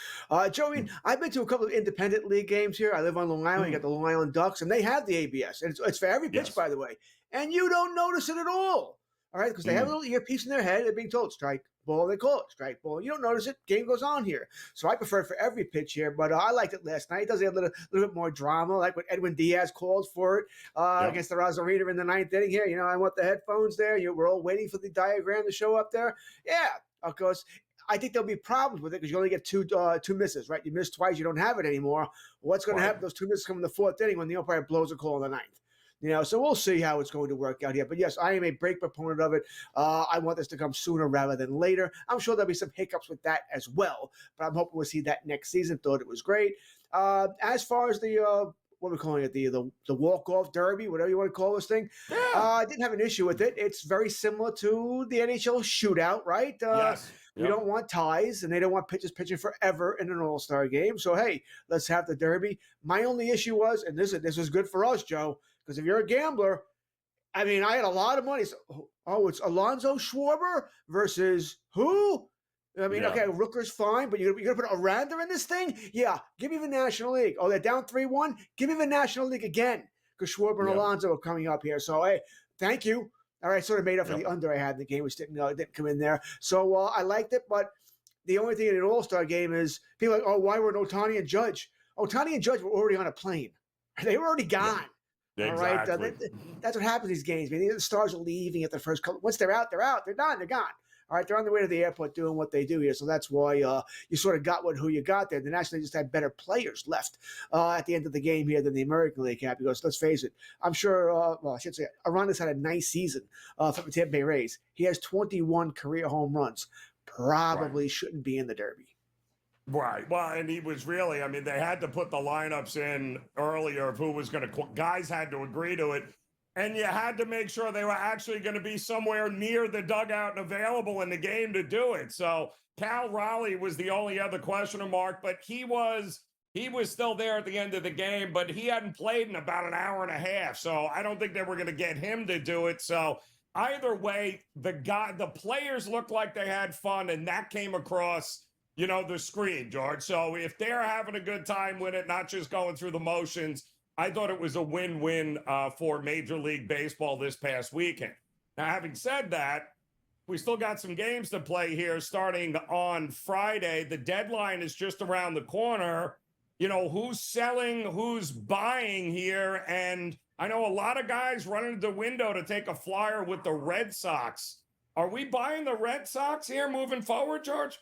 Joe, I mean, I've been to a couple of independent league games here. I live on Long Island. You got the Long Island Ducks, and they have the ABS. And it's for every pitch, by the way. And you don't notice it at all right? Because they have a little earpiece in their head. They're being told, strike, ball. They call it strike, ball. You don't notice it. Game goes on here. So I prefer it for every pitch here. But I liked it last night. It does have a little bit more drama, like what Edwin Diaz called for it against the Rosarina in the ninth inning here. You know, I want the headphones there. We're all waiting for the diagram to show up there. Yeah, of course. I think there'll be problems with it because you only get two misses, right? You miss twice, you don't have it anymore. What's going to happen? Those two misses come in the fourth inning when the umpire blows a call in the ninth. You know, so we'll see how it's going to work out here. But yes, I am a break proponent of it. I want this to come sooner rather than later. I'm sure there'll be some hiccups with that as well, but I'm hoping we'll see that next season. Thought it was great. As far as the what are we calling it? The walk-off derby, whatever you want to call this thing. I didn't have an issue with it. It's very similar to the NHL shootout, right? Yes. We don't want ties, and they don't want pitchers pitching forever in an all-star game. So, hey, let's have the derby. My only issue was, and this was good for us, Joe, because if you're a gambler, I mean, I had a lot of money. So, it's Alonzo Schwarber versus who? I mean, okay, Rooker's fine, but you're going to put Aranda in this thing? Yeah, give me the National League. Oh, they're down 3-1? Give me the National League again because Schwarber and Alonzo are coming up here. So, hey, thank you. All right, sort of made up for the under I had in the game, which didn't come in there. So I liked it, but the only thing in an all-star game is people are like, oh, why weren't Ohtani and Judge? Ohtani and Judge were already on a plane. They were already gone. Yeah. Exactly. All right, that's what happens in these games. I mean, the stars are leaving at the first couple. Once they're out, they're out. They're done. They're gone. All right, they're on their way to the airport doing what they do here. So that's why you sort of got who you got there. The National League just had better players left at the end of the game here than the American League had. Because let's face it, I'm sure, I should say, Aranda's had a nice season for the Tampa Bay Rays. He has 21 career home runs. Probably shouldn't be in the Derby. Right. Well, and he was really, I mean, they had to put the lineups in earlier of who was going to, guys had to agree to it. And you had to make sure they were actually going to be somewhere near the dugout and available in the game to do it. So Cal Raleigh was the only other question mark, but he was still there at the end of the game, but he hadn't played in about an hour and a half. So I don't think they were going to get him to do it. So either way, the players looked like they had fun, and that came across, the screen, George. So if they're having a good time with it, not just going through the motions, I thought it was a win-win for Major League Baseball this past weekend. Now, having said that, we still got some games to play here starting on Friday. The deadline is just around the corner. Who's selling, who's buying here? And I know a lot of guys running to the window to take a flyer with the Red Sox. Are we buying the Red Sox here moving forward, George?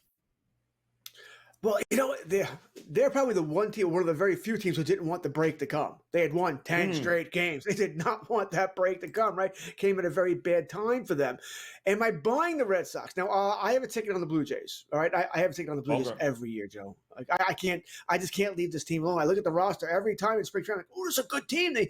Well, they're probably the one team, one of the very few teams who didn't want the break to come. They had won 10 straight games. They did not want that break to come, right? Came at a very bad time for them. Am I buying the Red Sox? Now, I have a ticket on the Blue Jays, all right? I have a ticket on the Blue Jays every year, Joe. Like, I just can't leave this team alone. I look at the roster every time in spring training, like, it's a good team. They're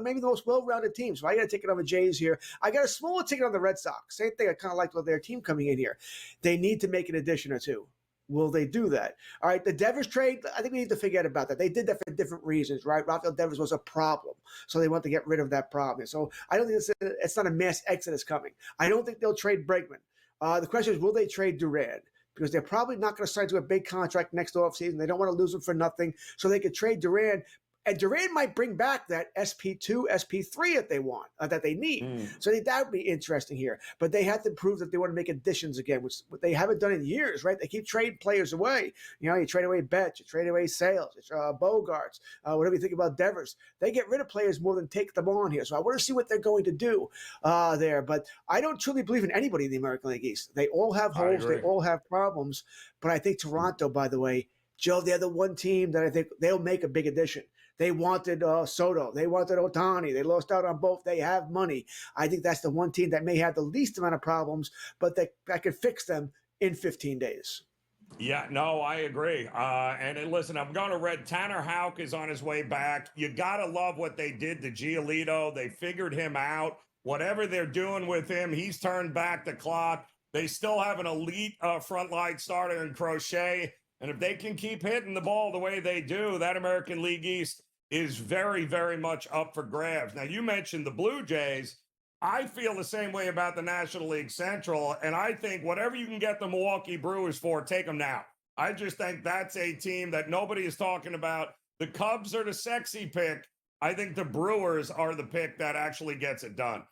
maybe the most well-rounded team. So I got a ticket on the Jays here. I got a smaller ticket on the Red Sox. Same thing. I kind of like their team coming in here. They need to make an addition or two. Will they do that? All right, the Devers trade, I think we need to forget about that. They did that for different reasons, right? Rafael Devers was a problem, so they want to get rid of that problem. So I don't think it's not a mass exodus coming. I don't think they'll trade Bregman. The question is, will they trade Durant? Because they're probably not going to sign to a big contract next offseason. They don't want to lose him for nothing, so they could trade Durant. And Durant might bring back that SP2, SP3 that they want, that they need. So that would be interesting here. But they have to prove that they want to make additions again, which they haven't done in years, right? They keep trading players away. You know, you trade away Betts, you trade away Sales, Bogarts, whatever you think about Devers. They get rid of players more than take them on here. So I want to see what they're going to do there. But I don't truly believe in anybody in the American League East. They all have holes. They all have problems. But I think Toronto, by the way, Joe, they're the one team that I think they'll make a big addition. They wanted Soto. They wanted Ohtani. They lost out on both. They have money. I think that's the one team that may have the least amount of problems, but that could fix them in 15 days. Yeah, no, I agree. And listen, I'm going to read Tanner Houck is on his way back. You got to love what they did to Giolito. They figured him out. Whatever they're doing with him, he's turned back the clock. They still have an elite frontline starter in Crochet. And if they can keep hitting the ball the way they do, that American League East is very, very much up for grabs. Now, you mentioned the Blue Jays. I feel the same way about the National League Central, and I think whatever you can get the Milwaukee Brewers for, take them now. I just think that's a team that nobody is talking about. The Cubs are the sexy pick. I think the Brewers are the pick that actually gets it done.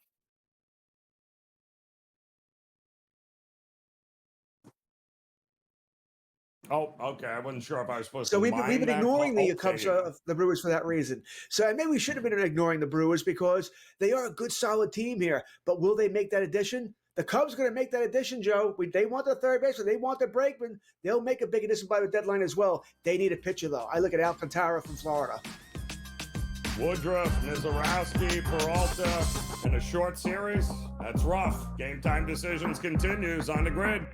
Oh, okay. I wasn't sure if I was supposed to. So we've been ignoring the Cubs, Okay. the Brewers for that reason. So maybe we should have been ignoring the Brewers because they are a good, solid team here. But will they make that addition? The Cubs are going to make that addition, Joe. They want the third baseman. They want the Bregman. They'll make a big addition by the deadline as well. They need a pitcher, though. I look at Alcantara from Florida. Woodruff, Nizarowski, Peralta in a short series. That's rough. Game Time Decisions continues on the grid.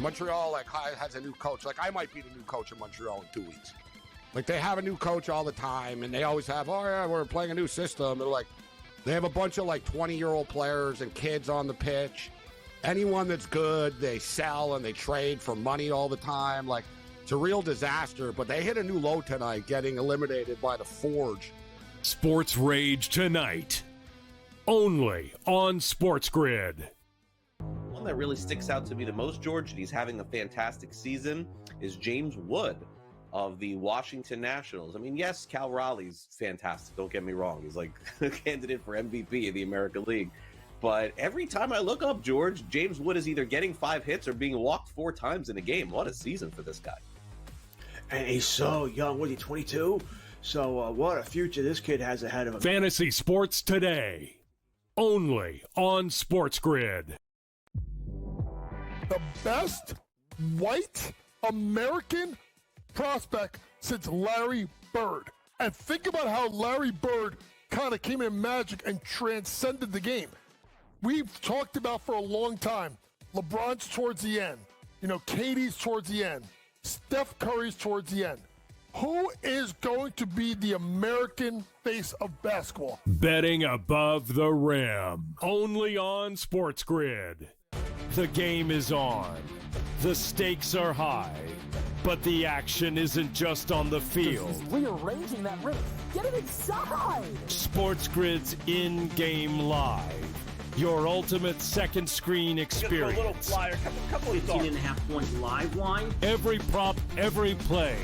Montreal has a new coach. Like I might be the new coach in Montreal in 2 weeks. Like they have a new coach all the time, and they always have, oh yeah, we're playing a new system. And like they have a bunch of like 20-year-old players and kids on the pitch. Anyone that's good, they sell and they trade for money all the time. Like it's a real disaster. But they hit a new low tonight, getting eliminated by the Forge. Sports Rage tonight, only on SportsGrid. One that really sticks out to me the most, George, and he's having a fantastic season, is James Wood of the Washington Nationals. I mean, yes, Cal Raleigh's fantastic. Don't get me wrong. He's like a candidate for MVP of the American League. But every time I look up, George, James Wood is either getting 5 hits or being walked 4 times in a game. What a season for this guy. And he's so young. Was he 22? So what a future this kid has ahead of him. Fantasy Sports Today, only on SportsGrid. The best white American prospect since Larry Bird. And think about how Larry Bird kind of came in Magic and transcended the game. We've talked about for a long time, LeBron's towards the end. You know, KD's towards the end. Steph Curry's towards the end. Who is going to be the American face of basketball? Betting above the rim, only on SportsGrid. The game is on. The stakes are high. But the action isn't just on the field. Rearranging that roof. Get it inside! SportsGrid's in-game live. Your ultimate second screen experience. A little flyer, couple 18.5-point live line. Every prop, every play,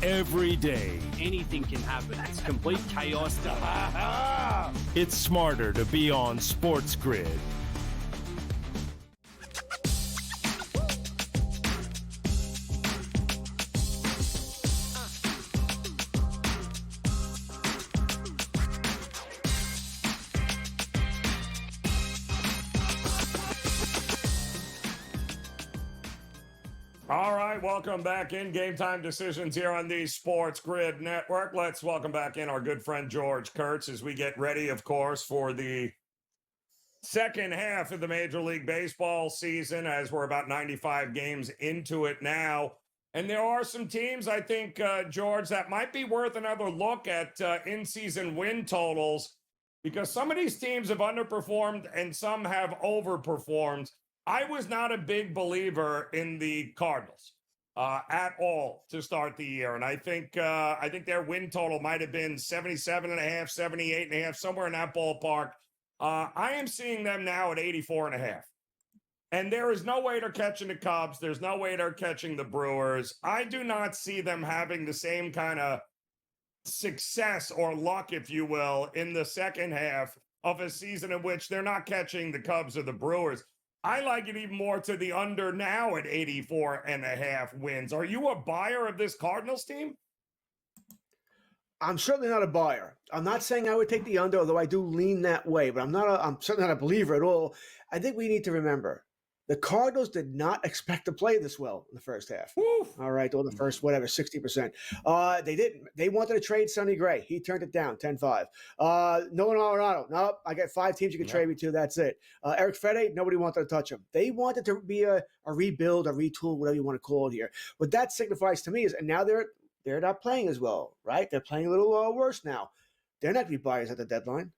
every day. Anything can happen. That's complete chaos. It's smarter to be on SportsGrid. All right, welcome back in Game Time Decisions here on the SportsGrid Network. Let's welcome back in our good friend George Kurtz as we get ready, of course, for the second half of the Major League Baseball season, as we're about 95 games into it now. And there are some teams, I think, George, that might be worth another look at in-season win totals, because some of these teams have underperformed and some have overperformed. I was not a big believer in the Cardinals at all to start the year. And I think their win total might have been 77.5, 78.5, somewhere in that ballpark. I am seeing them now at 84.5. And there is no way they're catching the Cubs. There's no way they're catching the Brewers. I do not see them having the same kind of success or luck, if you will, in the second half of a season in which they're not catching the Cubs or the Brewers. I like it even more to the under now at 84.5 wins. Are you a buyer of this Cardinals team? I'm certainly not a buyer. I'm not saying I would take the under, although I do lean that way, but I'm certainly not a believer at all. I think we need to remember the Cardinals did not expect to play this well in the first half. Oof. All right, or the first, 60%. They didn't. They wanted to trade Sonny Gray. He turned it down, 10-5. Nolan Arenado. Nope, I got 5 teams you can trade me to. That's it. Eric Fede, nobody wanted to touch him. They wanted to be a rebuild, a retool, whatever you want to call it here. What that signifies to me is, and now they're not playing as well, right? They're playing a little worse now. They're not going to be buyers at the deadline.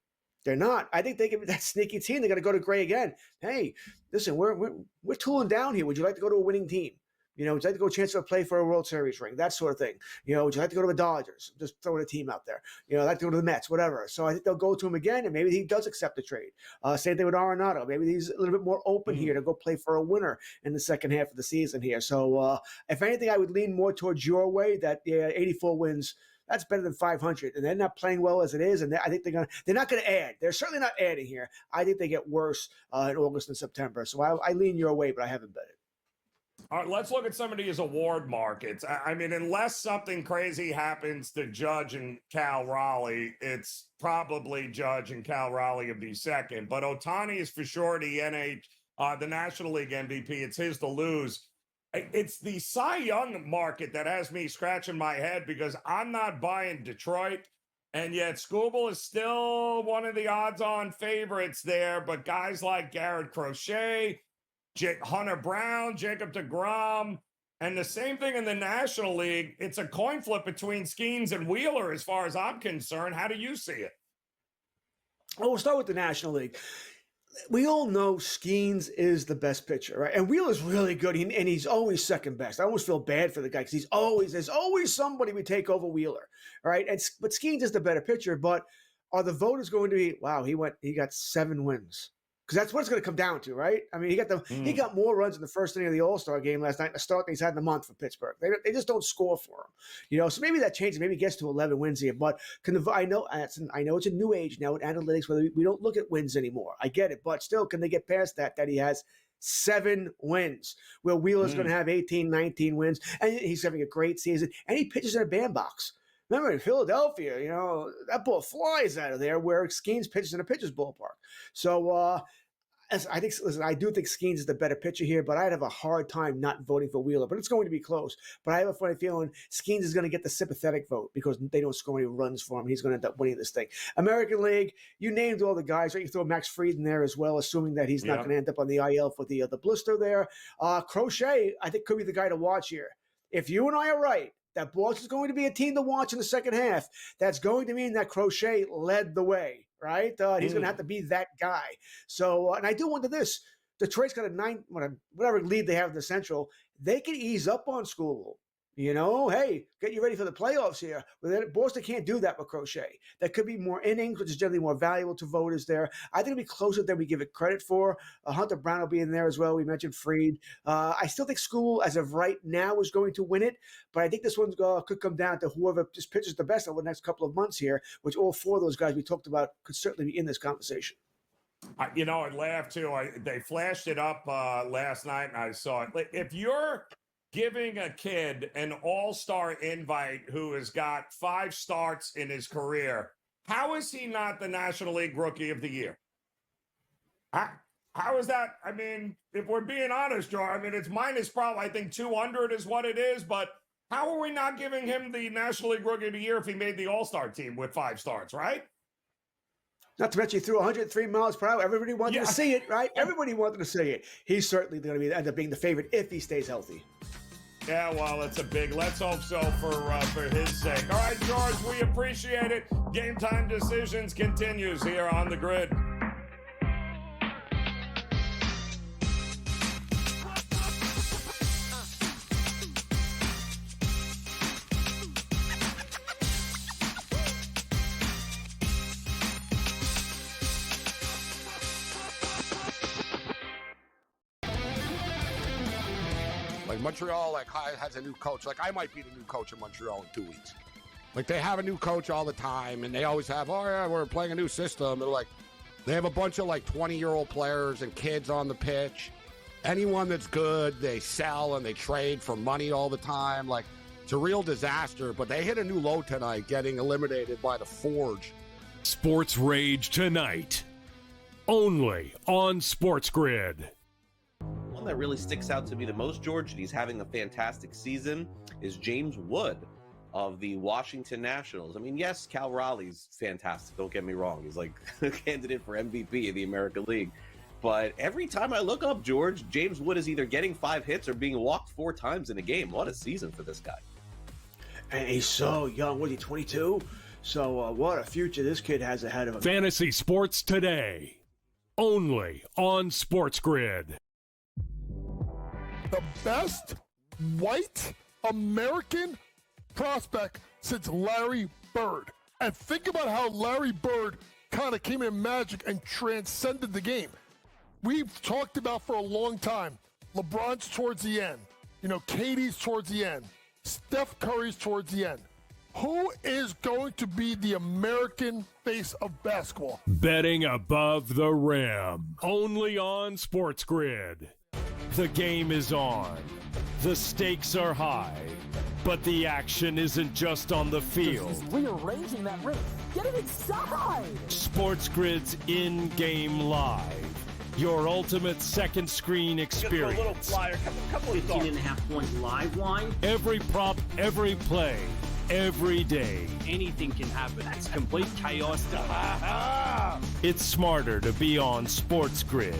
They're not. I think they can be that sneaky team. They're going to go to Gray again. Hey, listen, we're tooling down here. Would you like to go to a winning team? Would you like to go a chance to play for a World Series ring? That sort of thing. Would you like to go to the Dodgers? Just throwing a team out there. I'd like to go to the Mets, whatever. So I think they'll go to him again, and maybe he does accept the trade. Same thing with Arenado. Maybe he's a little bit more open here to go play for a winner in the second half of the season here. So if anything, I would lean more towards your way, that 84 wins. That's better than 500, and they're not playing well as it is. And I think they're not going to add. They're certainly not adding here. I think they get worse in August and September. So I lean your way, but I haven't bet it. All right, let's look at some of these award markets. I mean, unless something crazy happens to Judge and Cal Raleigh, it's probably Judge and Cal Raleigh will be second. But Ohtani is for sure the National League MVP. It's his to lose. It's the Cy Young market that has me scratching my head, because I'm not buying Detroit, and yet Scooble is still one of the odds-on favorites there. But guys like Garrett Crochet, Hunter Brown, Jacob deGrom, and the same thing in the National League. It's a coin flip between Skeens and Wheeler as far as I'm concerned. How do you see it? Well, we'll start with the National League. We all know Skeens is the best pitcher, right? And Wheeler's really good, and he's always second best. I almost feel bad for the guy because there's always somebody we take over Wheeler, right? But Skeens is the better pitcher. But are the voters going to be, wow, he got 7 wins? Because that's what it's going to come down to, right? I mean, he got more runs in the first inning of the All-Star game last night, the start he's had in the month for Pittsburgh. They just don't score for him, So maybe that changes. Maybe he gets to 11 wins here. But I know it's a new age now with analytics where we don't look at wins anymore. I get it, but still, can they get past that he has 7 wins, where Wheeler's going to have 18, 19 wins, and he's having a great season, and he pitches in a bandbox. Remember, in Philadelphia, that ball flies out of there, where Skeens pitches in a pitcher's ballpark. So I do think Skeens is the better pitcher here, but I'd have a hard time not voting for Wheeler. But it's going to be close. But I have a funny feeling Skeens is going to get the sympathetic vote because they don't score any runs for him. He's going to end up winning this thing. American League, you named all the guys, right? You throw Max Fried in there as well, assuming that he's not going to end up on the IL for the blister there. Crochet, I think, could be the guy to watch here. If you and I are right, that Boston is going to be a team to watch in the second half, that's going to mean that Crochet led the way, right? He's going to have to be that guy. So, and I do wonder this. Detroit's got a whatever lead they have in the Central. They can ease up on School. Hey, get you ready for the playoffs here. But Boston can't do that with Crochet. That could be more innings, which is generally more valuable to voters there. I think it'll be closer than we give it credit for. Hunter Brown will be in there as well. We mentioned Fried. I still think School, as of right now, is going to win it. But I think this one could come down to whoever just pitches the best over the next couple of months here, which all 4 of those guys we talked about could certainly be in this conversation. I laughed too. They flashed it up last night, and I saw it. If you're giving a kid an all-star invite who has got 5 starts in his career, how is he not the National League Rookie of the Year? How is that? I mean, if we're being honest, Joe, it's minus probably, I think 200 is what it is, but how are we not giving him the National League Rookie of the Year if he made the All-Star team with 5 starts, right? Not to mention he threw 103 miles per hour. Everybody wanted to see it, right? Everybody wanted to see it. He's certainly going to end up being the favorite if he stays healthy. Yeah, well, it's a big. Let's hope so for his sake. All right, George, we appreciate it. Game Time Decisions continues here on the grid. Like Montreal, has a new coach. Like I might be the new coach of Montreal in 2 weeks. Like they have a new coach all the time, and they always have, oh yeah, we're playing a new system. They're like, they have a bunch of 20-year-old players and kids on the pitch. Anyone that's good, they sell and they trade for money all the time. Like it's a real disaster. But they hit a new low tonight, getting eliminated by the Forge. Sports Rage tonight, only on SportsGrid. One that really sticks out to me the most, George, and he's having a fantastic season, is James Wood of the Washington Nationals. I mean, yes, Cal Raleigh's fantastic. Don't get me wrong. He's like a candidate for MVP of the American League. But every time I look up, George, James Wood is either getting 5 hits or being walked 4 times in a game. What a season for this guy. And he's so young. Was he 22? So what a future this kid has ahead of him. Fantasy Sports Today, only on SportsGrid. The best white American prospect since Larry Bird. And think about how Larry Bird kind of came in Magic and transcended the game. We've talked about for a long time, LeBron's towards the end. KD's towards the end. Steph Curry's towards the end. Who is going to be the American face of basketball? Betting above the rim, only on SportsGrid. The game is on. The stakes are high. But the action isn't just on the field. He's rearranging that ring. Get it inside! SportsGrid's in-game live. Your ultimate second screen experience. A little flyer, couple 15.5 point live line. Every prop, every play, every day. Anything can happen. It's complete chaos. It's smarter to be on SportsGrid.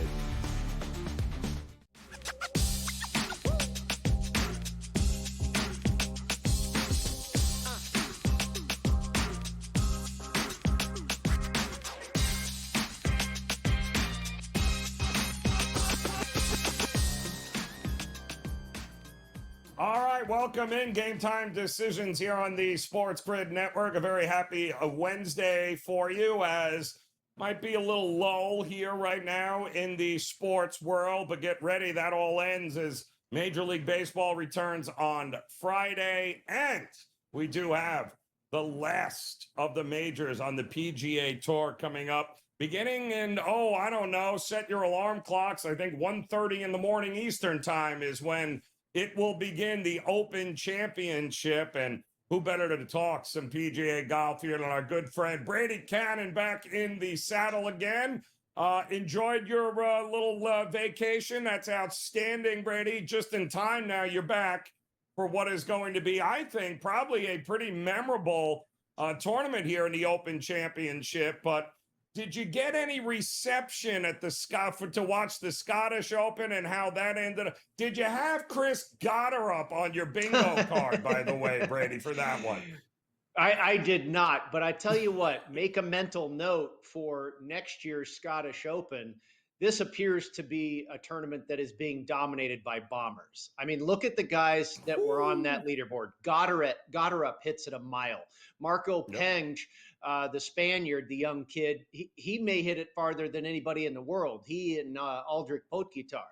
Welcome in Game Time Decisions here on the SportsGrid Network. A very happy Wednesday for you, as might be a little lull here right now in the sports world, but get ready. That all ends as Major League Baseball returns on Friday, and we do have the last of the majors on the PGA Tour coming up beginning in, I don't know, set your alarm clocks. I think 1:30 in the morning Eastern time is when it will begin, the Open Championship. And who better to talk some PGA golf here than our good friend Brady Cannon back in the saddle again. Enjoyed your little vacation. That's outstanding, Brady. Just in time now, you're back for what is going to be, I think, probably a pretty memorable tournament here in the Open Championship. But did you get any reception at to watch the Scottish Open and how that ended up? Did you have Chris Gotterup on your bingo card, by the way, Brady, for that one? I did not, but I tell you what, make a mental note for next year's Scottish Open. This appears to be a tournament that is being dominated by bombers. I mean, look at the guys that were on that leaderboard. Gotterup hits it a mile. Marco Penge, the Spaniard, the young kid, he may hit it farther than anybody in the world. He and Aldrich Potguitar.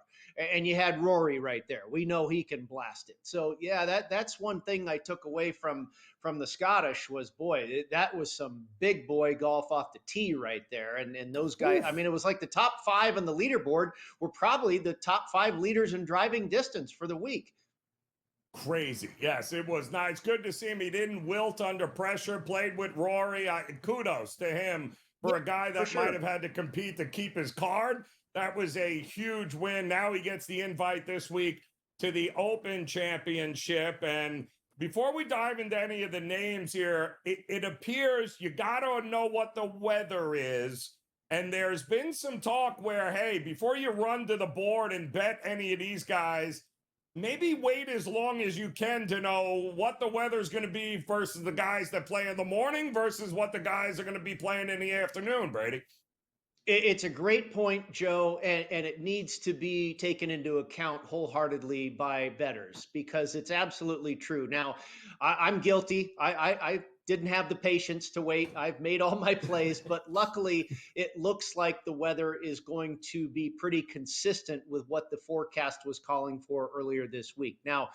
And you had Rory right there. We know he can blast it. So, yeah, that's one thing I took away from the Scottish was, boy, that was some big boy golf off the tee right there. And those guys, I mean, it was like the top 5 on the leaderboard were probably the top 5 leaders in driving distance for the week. Crazy. Yes, it was nice. Good to see him. He didn't wilt under pressure, played with Rory. Kudos to him for a guy that might have had to compete to keep his card. That was a huge win. Now he gets the invite this week to the Open Championship. And Before we dive into any of the names here, it appears you got to know what the weather is. And there's been some talk where, hey, before you run to the board and bet any of these guys, maybe wait as long as you can to know what the weather's going to be versus the guys that play in the morning versus what the guys are going to be playing in the afternoon, Brady. It's a great point, Joe, and it needs to be taken into account wholeheartedly by bettors because it's absolutely true. Now, I'm guilty. I didn't have the patience to wait. I've made all my plays, but luckily it looks like the weather is going to be pretty consistent with what the forecast was calling for earlier this week. Now,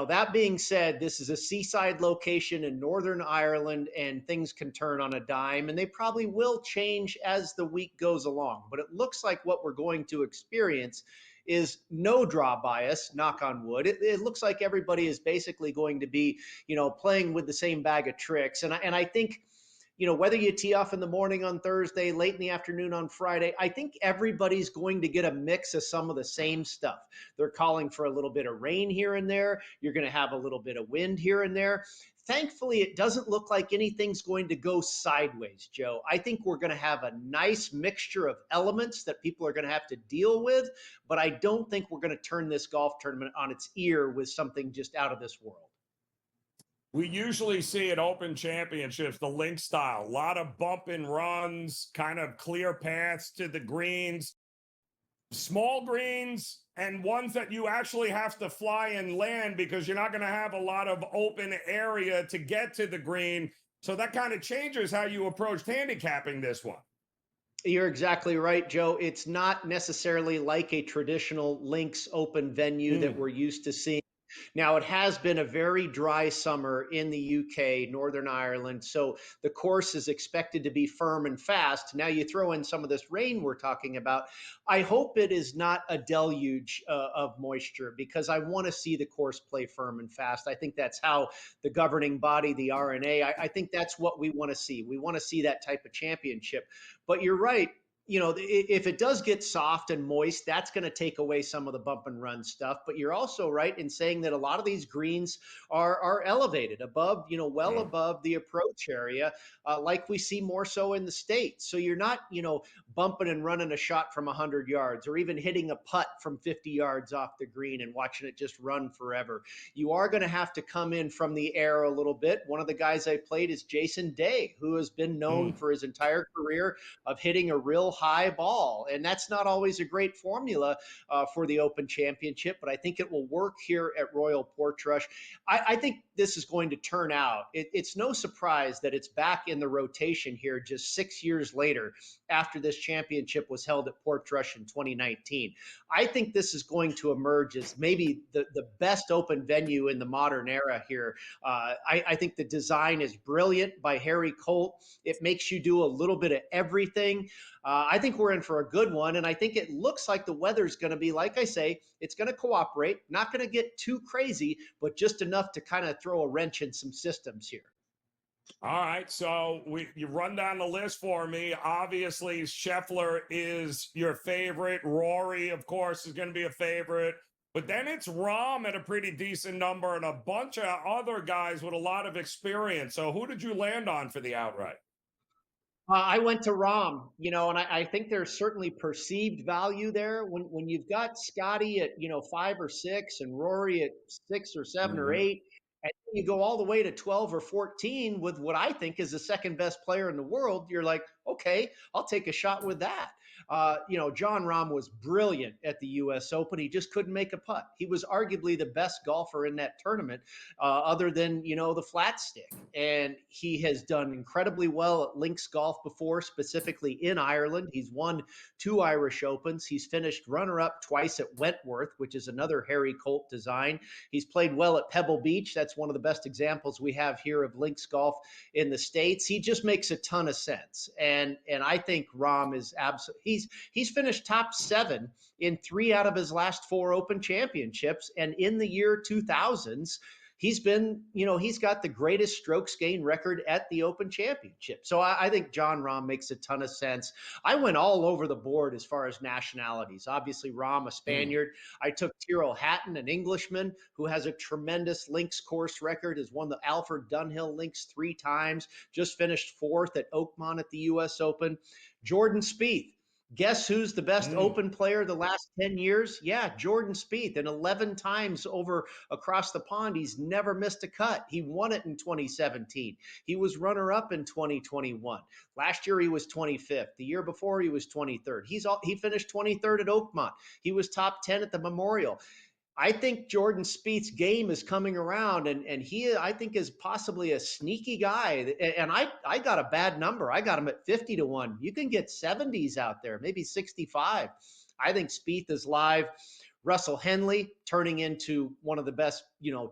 that being said, this is a seaside location in Northern Ireland and things can turn on a dime and they probably will change as the week goes along. But it looks like what we're going to experience is no draw bias, knock on wood. It looks like everybody is basically going to be, playing with the same bag of tricks. And I think, whether you tee off in the morning on Thursday, late in the afternoon on Friday, I think everybody's going to get a mix of some of the same stuff. They're calling for a little bit of rain here and there. You're going to have a little bit of wind here and there. Thankfully, it doesn't look like anything's going to go sideways, Joe. I think we're going to have a nice mixture of elements that people are going to have to deal with, but I don't think we're going to turn this golf tournament on its ear with something just out of this world. We usually see at Open Championships, the link style, a lot of bump and runs, kind of clear paths to the greens, small greens, and ones that you actually have to fly and land because you're not going to have a lot of open area to get to the green. So that kind of changes how you approach handicapping this one. You're exactly right, Joe. It's not necessarily like a traditional links open venue that we're used to seeing. Now, it has been a very dry summer in the UK, Northern Ireland, so the course is expected to be firm and fast. Now, you throw in some of this rain we're talking about. I hope it is not a deluge of moisture because I want to see the course play firm and fast. I think that's how the governing body, the RNA, I think that's what we want to see. We want to see that type of championship. But you're right. If it does get soft and moist, that's going to take away some of the bump and run stuff. But you're also right in saying that a lot of these greens are elevated above, well above the approach area, like we see more so in the States. So you're not, bumping and running a shot from 100 yards or even hitting a putt from 50 yards off the green and watching it just run forever. You are going to have to come in from the air a little bit. One of the guys I played is Jason Day, who has been known for his entire career of hitting a real high ball. And that's not always a great formula for the Open Championship, but I think it will work here at Royal Portrush. I think this is going to turn out. It's no surprise that it's back in the rotation here just 6 years later after this championship was held at Portrush in 2019. I think this is going to emerge as maybe the best open venue in the modern era here. I think the design is brilliant by Harry Colt. It makes you do a little bit of everything. I think we're in for a good one, and I think it looks like the weather's going to be, like I say, it's going to cooperate, not going to get too crazy, but just enough to kind of throw a wrench in some systems here. All right, so you run down the list for me. Obviously, Scheffler is your favorite. Rory, of course, is going to be a favorite. But then it's Rahm at a pretty decent number and a bunch of other guys with a lot of experience. So who did you land on for the outright? I went to Rahm, and I think there's certainly perceived value there when you've got Scotty at 5 or 6 and Rory at 6 or 7 or 8, and you go all the way to 12 or 14 with what I think is the second best player in the world. You're like, okay, I'll take a shot with that. Jon Rahm was brilliant at the U.S. Open. He just couldn't make a putt. He was arguably the best golfer in that tournament, other than, the flat stick. And he has done incredibly well at links golf before, specifically in Ireland. He's won 2 Irish Opens. He's finished runner-up twice at Wentworth, which is another Harry Colt design. He's played well at Pebble Beach. That's one of the best examples we have here of links golf in the States. He just makes a ton of sense. And I think Rahm is absolutely, he's finished top 7 in 3 out of his last 4 Open Championships. And in the year 2000s, he's been, he's got the greatest strokes gained record at the Open Championship. So I think John Rahm makes a ton of sense. I went all over the board as far as nationalities. Obviously, Rahm, a Spaniard. I took Tyrrell Hatton, an Englishman who has a tremendous links course record, has won the Alfred Dunhill Links 3 times, just finished 4th at Oakmont at the U.S. Open. Jordan Spieth. Guess who's the best Open player the last 10 years? Yeah, Jordan Spieth. And 11 times over across the pond, he's never missed a cut. He won it in 2017. He was runner-up in 2021. Last year, he was 25th. The year before, he was 23rd. He finished 23rd at Oakmont. He was top 10 at the Memorial. I think Jordan Spieth's game is coming around, and he, I think, is possibly a sneaky guy. And I got a bad number. I got him at 50-1. You can get 70s out there, maybe 65. I think Spieth is live. Russell Henley turning into one of the best,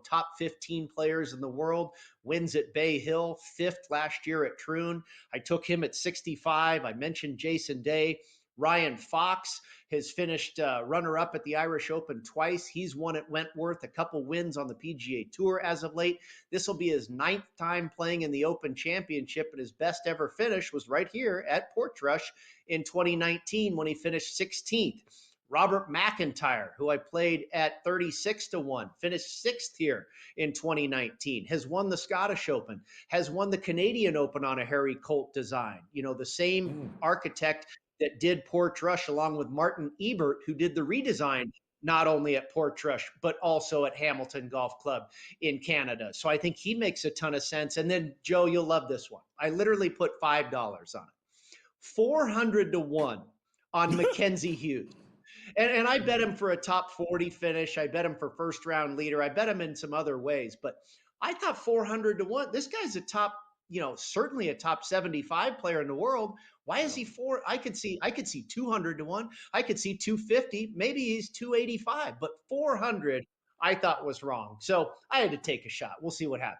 top 15 players in the world, wins at Bay Hill, 5th last year at Troon. I took him at 65. I mentioned Jason Day. Ryan Fox has finished runner-up at the Irish Open twice. He's won at Wentworth, a couple wins on the PGA Tour as of late. This will be his 9th time playing in the Open Championship, and his best ever finish was right here at Portrush in 2019 when he finished 16th. Robert McIntyre, who I played at 36-1, finished 6th here in 2019, has won the Scottish Open, has won the Canadian Open on a Harry Colt design. The same architect that did Portrush along with Martin Ebert, who did the redesign not only at Portrush, but also at Hamilton Golf Club in Canada. So I think he makes a ton of sense. And then, Joe, you'll love this one. I literally put $5 on it. 400-1 on Mackenzie Hughes. And I bet him for a top 40 finish. I bet him for first round leader. I bet him in some other ways. But I thought 400-1. This guy's a top, certainly a top 75 player in the world. Why is he 4? I could see 200-1. I could see 250. Maybe he's 285. But 400, I thought was wrong. So I had to take a shot. We'll see what happens.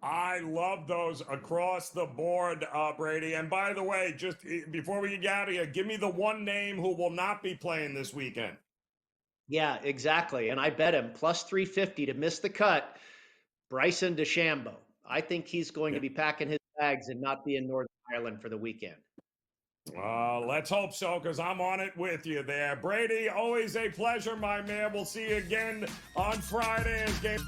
I love those across the board, Brady. And by the way, just before we get out of here, give me the one name who will not be playing this weekend. Yeah, exactly. And I bet him plus 350 to miss the cut, Bryson DeChambeau. I think he's going to be packing his bags and not be in Northern Ireland for the weekend. Let's hope so, because I'm on it with you there. Brady, always a pleasure, my man. We'll see you again on Friday as game.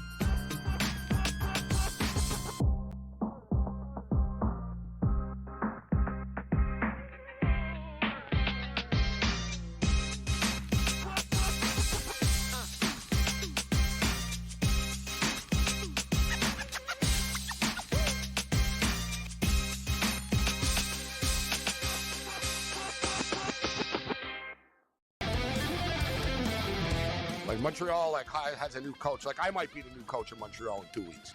Montreal has a new coach. I might be the new coach in Montreal in 2 weeks.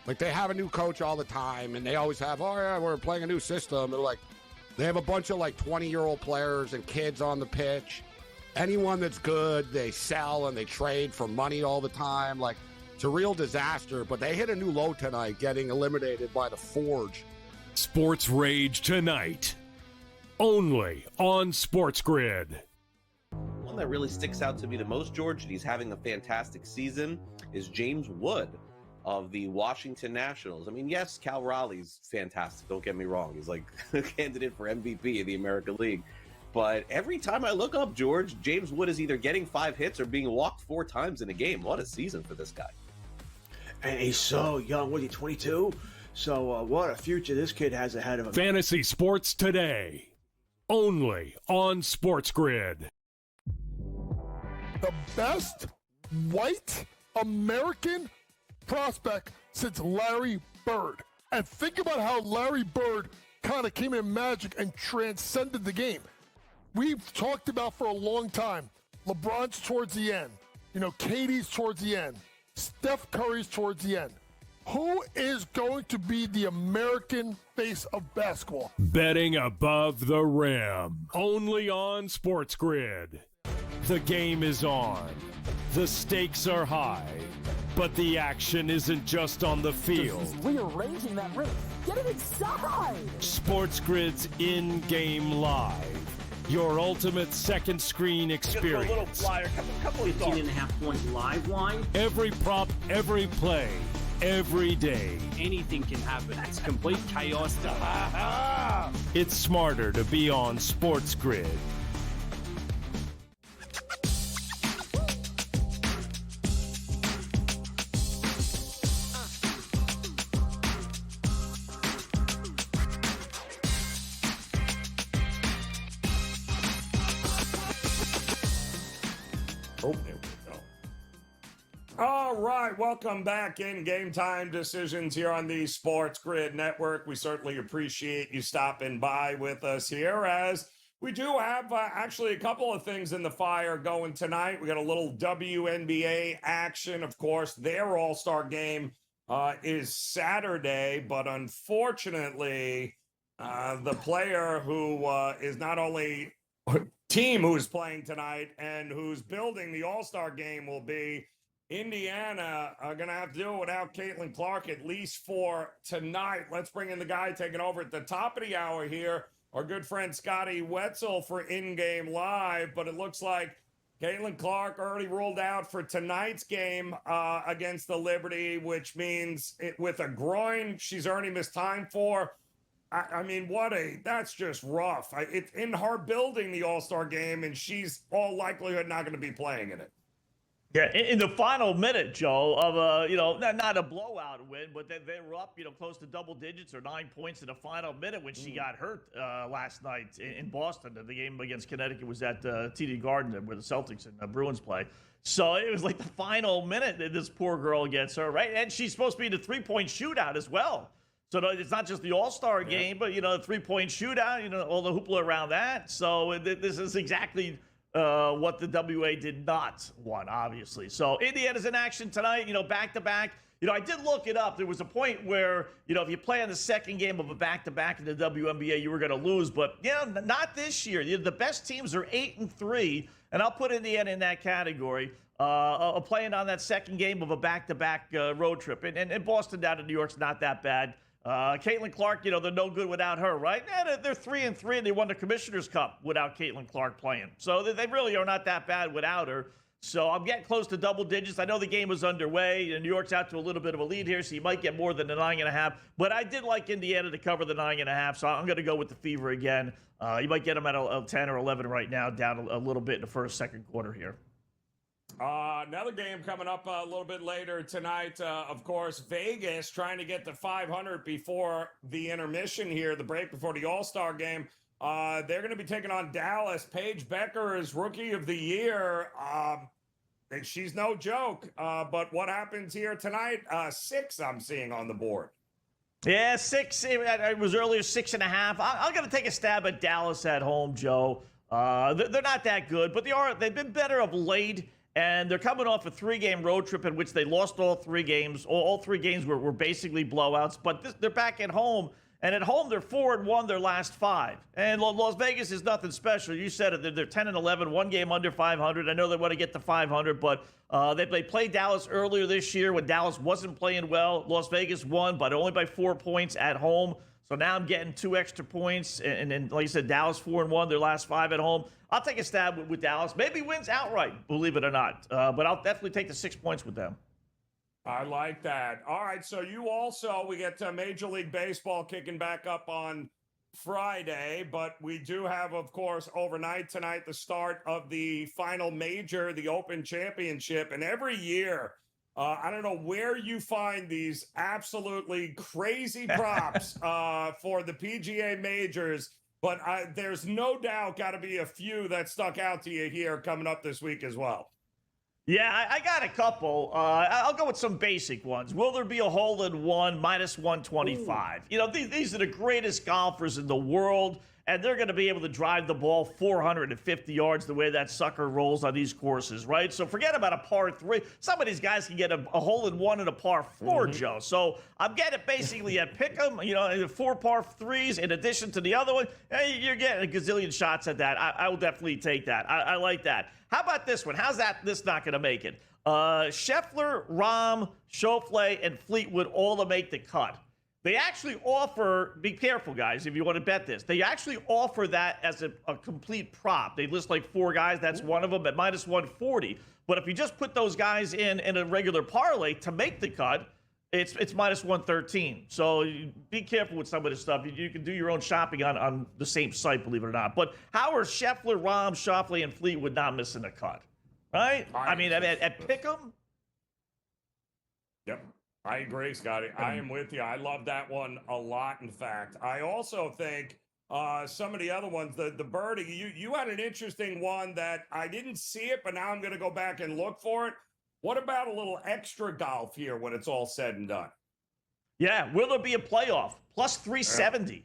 They have a new coach all the time, and they always have, we're playing a new system. And they have a bunch of 20-year-old players and kids on the pitch. Anyone that's good, they sell and they trade for money all the time. It's a real disaster, but they hit a new low tonight, getting eliminated by the Forge. Sports Rage tonight, only on SportsGrid. One that really sticks out to me the most, George, and he's having a fantastic season, is James Wood of the Washington Nationals. I mean, yes, Cal Raleigh's fantastic. Don't get me wrong. He's a candidate for MVP of the American League. But every time I look up, George, James Wood is either getting 5 hits or being walked 4 times in a game. What a season for this guy. And he's so young. What, is he, 22? So what a future this kid has ahead of him. Fantasy Sports Today, only on SportsGrid. The best white American prospect since Larry Bird. And think about how Larry Bird kind of came in Magic and transcended the game. We've talked about for a long time, LeBron's towards the end. KD's towards the end. Steph Curry's towards the end. Who is going to be the American face of basketball? Betting above the rim, only on SportsGrid. The game is on. The stakes are high. But the action isn't just on the field. Rearranging that ring. Get it inside! SportsGrid's in-game live. Your ultimate second screen experience. A little flyer, couple 15.5-point live line. Every prop, every play, every day. Anything can happen. It's complete chaos. It's smarter to be on SportsGrid. Oh, there we go. All right, welcome back in Game Time Decisions here on the SportsGrid Network. We certainly appreciate you stopping by with us here, as we do have actually a couple of things in the fire going tonight. We got a little WNBA action. Of course, their All-Star game is Saturday, but unfortunately, the player who is not only team who's playing tonight and who's building the All-Star game will be Indiana, are going to have to do it without Caitlin Clark, at least for tonight. Let's bring in the guy taking over at the top of the hour here, our good friend Scotty Wetzel for In Game Live. But it looks like Caitlin Clark already ruled out for tonight's game against the Liberty, which means with a groin she's already missed time for. I mean, that's just rough. It's in her building the All-Star game, and she's all likelihood not going to be playing in it. Yeah, in the final minute, Joe, of not a blowout win, but they were up, close to double digits or 9 points in the final minute when she got hurt last night in Boston. The game against Connecticut was at TD Garden where the Celtics and Bruins play. So it was like the final minute that this poor girl gets her, right? And she's supposed to be in the three-point shootout as well. So it's not just the All-Star game, but, the three-point shootout, all the hoopla around that. So this is exactly what the WA did not want, obviously. So Indiana's in action tonight, back-to-back. I did look it up. There was a point where, if you play on the second game of a back-to-back in the WNBA, you were going to lose. But, not this year. The best teams are 8-3, and I'll put Indiana in that category. Playing on that second game of a back-to-back road trip. And Boston down to New York's not that bad. Caitlin Clark, they're no good without her, right? Yeah, they're 3-3, and they won the Commissioner's Cup without Caitlin Clark playing. So they really are not that bad without her. So I'm getting close to double digits. I know the game was underway, and New York's out to a little bit of a lead here, so you might get more than the 9.5. But I did like Indiana to cover the 9.5, so I'm going to go with the Fever again. You might get them at a 10 or 11 right now, down a little bit in the first, second quarter here. Another game coming up a little bit later tonight. Of course, Vegas trying to get to 500 before the intermission here, the break before the All-Star game. They're going to be taking on Dallas. Paige Becker is Rookie of the Year. She's no joke. But what happens here tonight? 6 I'm seeing on the board. Yeah, 6. It was earlier 6.5. I'm going to take a stab at Dallas at home, Joe. They're not that good, but they've been better of late. And they're coming off a 3-game road trip in which they lost all 3 games. All 3 games were basically blowouts. But they're back at home. And at home, they're 4-1 their last 5. And Las Vegas is nothing special. You said it. They're 10-11, 1 game under 500. I know they want to get to 500, but they played Dallas earlier this year when Dallas wasn't playing well. Las Vegas won, but only by 4 points at home. So now I'm getting 2 extra points. And then, like I said, Dallas 4-1 their last 5 at home. I'll take a stab with Dallas. Maybe wins outright, believe it or not. But I'll definitely take the 6 points with them. I like that. All right, so we get Major League Baseball kicking back up on Friday, but we do have, of course, overnight tonight, the start of the final major, the Open Championship. And every year, I don't know where you find these absolutely crazy props for the PGA majors, but there's no doubt got to be a few that stuck out to you here coming up this week as well. Yeah, I got a couple. I'll go with some basic ones. Will there be a hole-in-one, -125? These are the greatest golfers in the world, and they're going to be able to drive the ball 450 yards the way that sucker rolls on these courses, right? So forget about a par 3. Some of these guys can get a hole-in-one and a par 4, Joe. So I'm getting basically at Pick'em, 4 par 3s in addition to the other one. You're getting a gazillion shots at that. I will definitely take that. I like that. How about this one? How's this not going to make it? Scheffler, Rahm, Schauffele, and Fleetwood all to make the cut. They actually offer, be careful, guys, if you want to bet this. They actually offer that as a complete prop. They list like 4 guys. That's one of them at minus 140. But if you just put those guys in a regular parlay to make the cut, it's minus 113. So be careful with some of this stuff. You can do your own shopping on the same site, believe it or not. But how are Scheffler, Rahm, Schauffele, and Fleetwood not missing a cut? Right? I mean, at Pick'em. Yep. I agree, Scotty. I am with you. I love that one a lot, in fact. I also think some of the other ones, the birdie, you had an interesting one that I didn't see it, but now I'm going to go back and look for it. What about a little extra golf here when it's all said and done? Yeah, will there be a playoff? Plus 370. Yeah.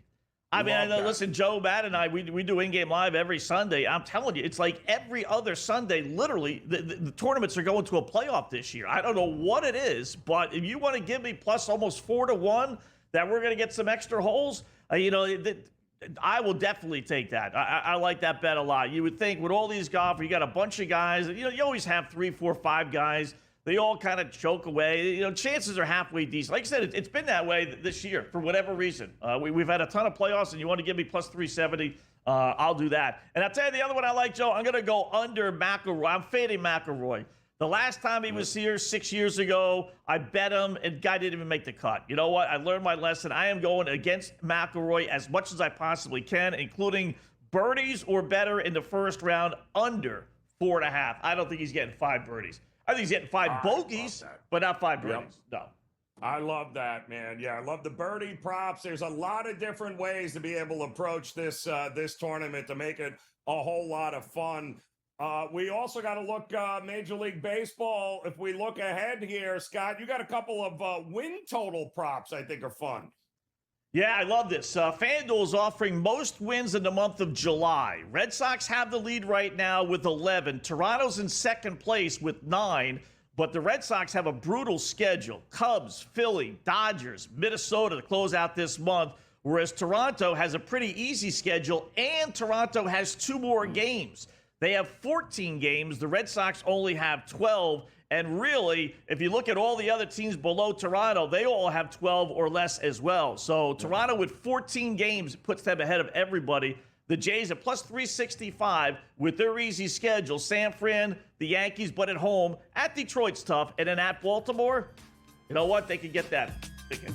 I mean, I know, listen, Joe, Matt, and I, we do in-game live every Sunday. I'm telling you, it's like every other Sunday, literally, the tournaments are going to a playoff this year. I don't know what it is, but if you want to give me plus almost 4-1 that we're going to get some extra holes, I will definitely take that. I like that bet a lot. You would think with all these golfers, you got a bunch of guys. You always have 3, 4, 5 guys. They all kind of choke away. Chances are halfway decent. Like I said, it's been that way this year for whatever reason. We've had a ton of playoffs, and you want to give me plus 370, I'll do that. And I'll tell you the other one I like, Joe. I'm going to go under McIlroy. I'm fading McIlroy. The last time he was here 6 years ago, I bet him, and guy didn't even make the cut. You know what? I learned my lesson. I am going against McIlroy as much as I possibly can, including birdies or better in the first round under 4.5. I don't think he's getting 5 birdies. I think he's getting 5 bogeys, but not 5 birdies. No. I love that, man. Yeah, I love the birdie props. There's a lot of different ways to be able to approach this tournament to make it a whole lot of fun. We also got to look Major League Baseball. If we look ahead here, Scott, you got a couple of win total props I think are fun. Yeah, I love this. FanDuel is offering most wins in the month of July. Red Sox have the lead right now with 11. Toronto's in second place with 9. But the Red Sox have a brutal schedule. Cubs, Philly, Dodgers, Minnesota to close out this month. Whereas Toronto has a pretty easy schedule, and Toronto has 2 more games. They have 14 games. The Red Sox only have 12. And really, if you look at all the other teams below Toronto, they all have 12 or less as well. So Toronto with 14 games puts them ahead of everybody. The Jays are plus 365 with their easy schedule. San Fran, the Yankees, but at home. At Detroit's tough. And then at Baltimore, you know what? They can get that. They can.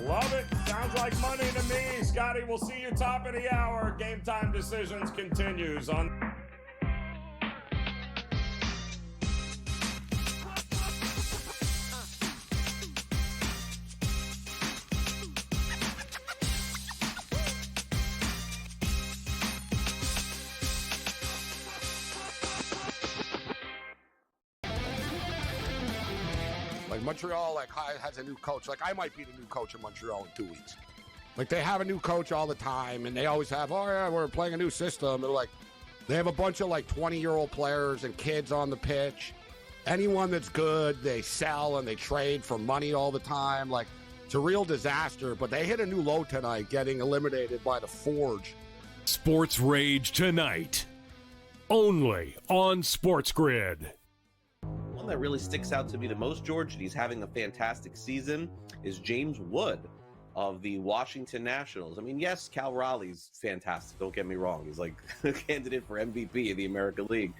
Love it. Sounds like money to me. Scotty, we'll see you top of the hour. Game Time Decisions continues on... Montreal has a new coach. Like, I might be the new coach in Montreal in 2 weeks. Like, they have a new coach all the time, and they always have, oh, yeah, we're playing a new system. And, they have a bunch of, 20-year-old players and kids on the pitch. Anyone that's good, they sell and they trade for money all the time. It's a real disaster, but they hit a new low tonight, getting eliminated by the Forge. Sports Rage tonight, only on SportsGrid. One that really sticks out to me the most, George, and he's having a fantastic season, is James Wood of the Washington Nationals. I mean, yes, Cal Raleigh's fantastic. Don't get me wrong. He's like a candidate for MVP of the American League.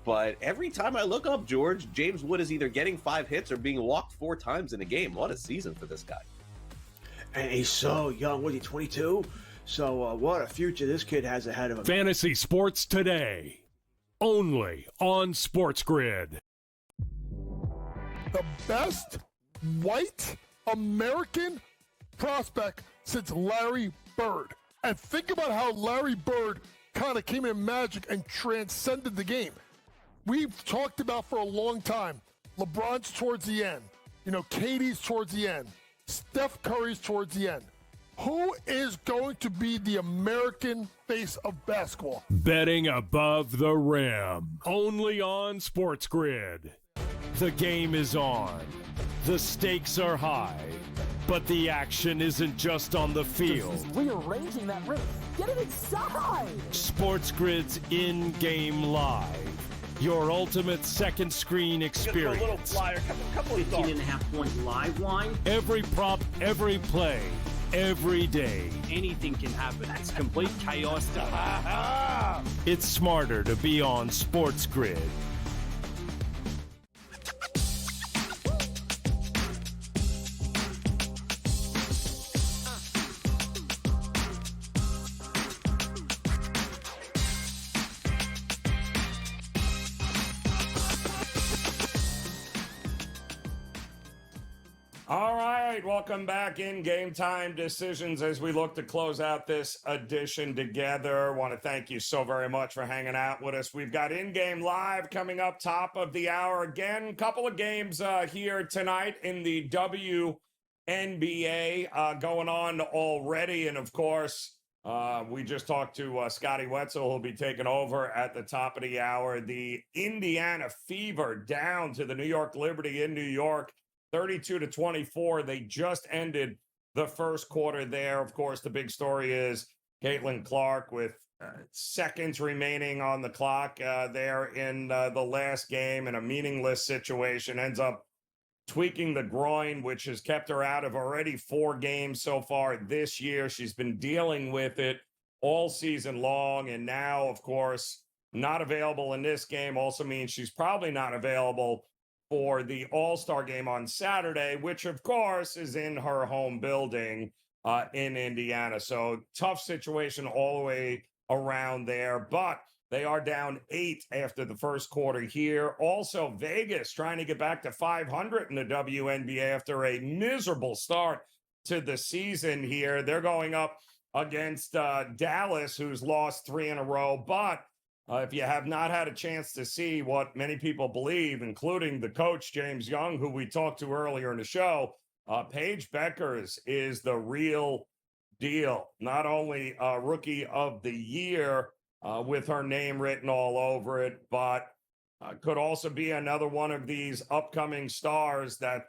But every time I look up, George, James Wood is either getting 5 hits or being walked 4 times in a game. What a season for this guy. And he's so young. Was he 22? So what a future this kid has ahead of him. Fantasy Sports Today, only on SportsGrid. The best white American prospect since Larry Bird. And think about how Larry Bird kind of came in Magic and transcended the game. We've talked about for a long time, LeBron's towards the end. KD's towards the end. Steph Curry's towards the end. Who is going to be the American face of basketball? Betting above the rim, only on SportsGrid. The game is on. The stakes are high. But the action isn't just on the field. He's rearranging that rim. Get it inside! SportsGrid's in-game live. Your ultimate second screen experience. A little flyer, couple of 15.5-point live line. Every prop, every play, every day. Anything can happen. It's complete chaos. It's smarter to be on SportsGrid. All right, welcome back in Game Time Decisions as we look to close out this edition together. Want to thank you so very much for hanging out with us. We've got In-Game Live coming up top of the hour. Again, a couple of games here tonight in the WNBA going on already. And, of course, we just talked to Scotty Wetzel, who'll be taking over at the top of the hour. The Indiana Fever down to the New York Liberty in New York. 32-24. They just ended the first quarter there. Of course, the big story is Caitlin Clark with seconds remaining on the clock there in the last game in a meaningless situation. Ends up tweaking the groin, which has kept her out of already 4 games so far this year. She's been dealing with it all season long. And now, of course, not available in this game also means she's probably not available for the All-Star game on Saturday, which, of course, is in her home building in Indiana. So tough situation all the way around there, but they are down 8 after the first quarter here. Also, Vegas trying to get back to 500 in the WNBA after a miserable start to the season here. They're going up against Dallas, who's lost 3 in a row, but if you have not had a chance to see what many people believe, including the coach, James Young, who we talked to earlier in the show, Paige Beckers is the real deal. Not only Rookie of the Year with her name written all over it, but could also be another one of these upcoming stars that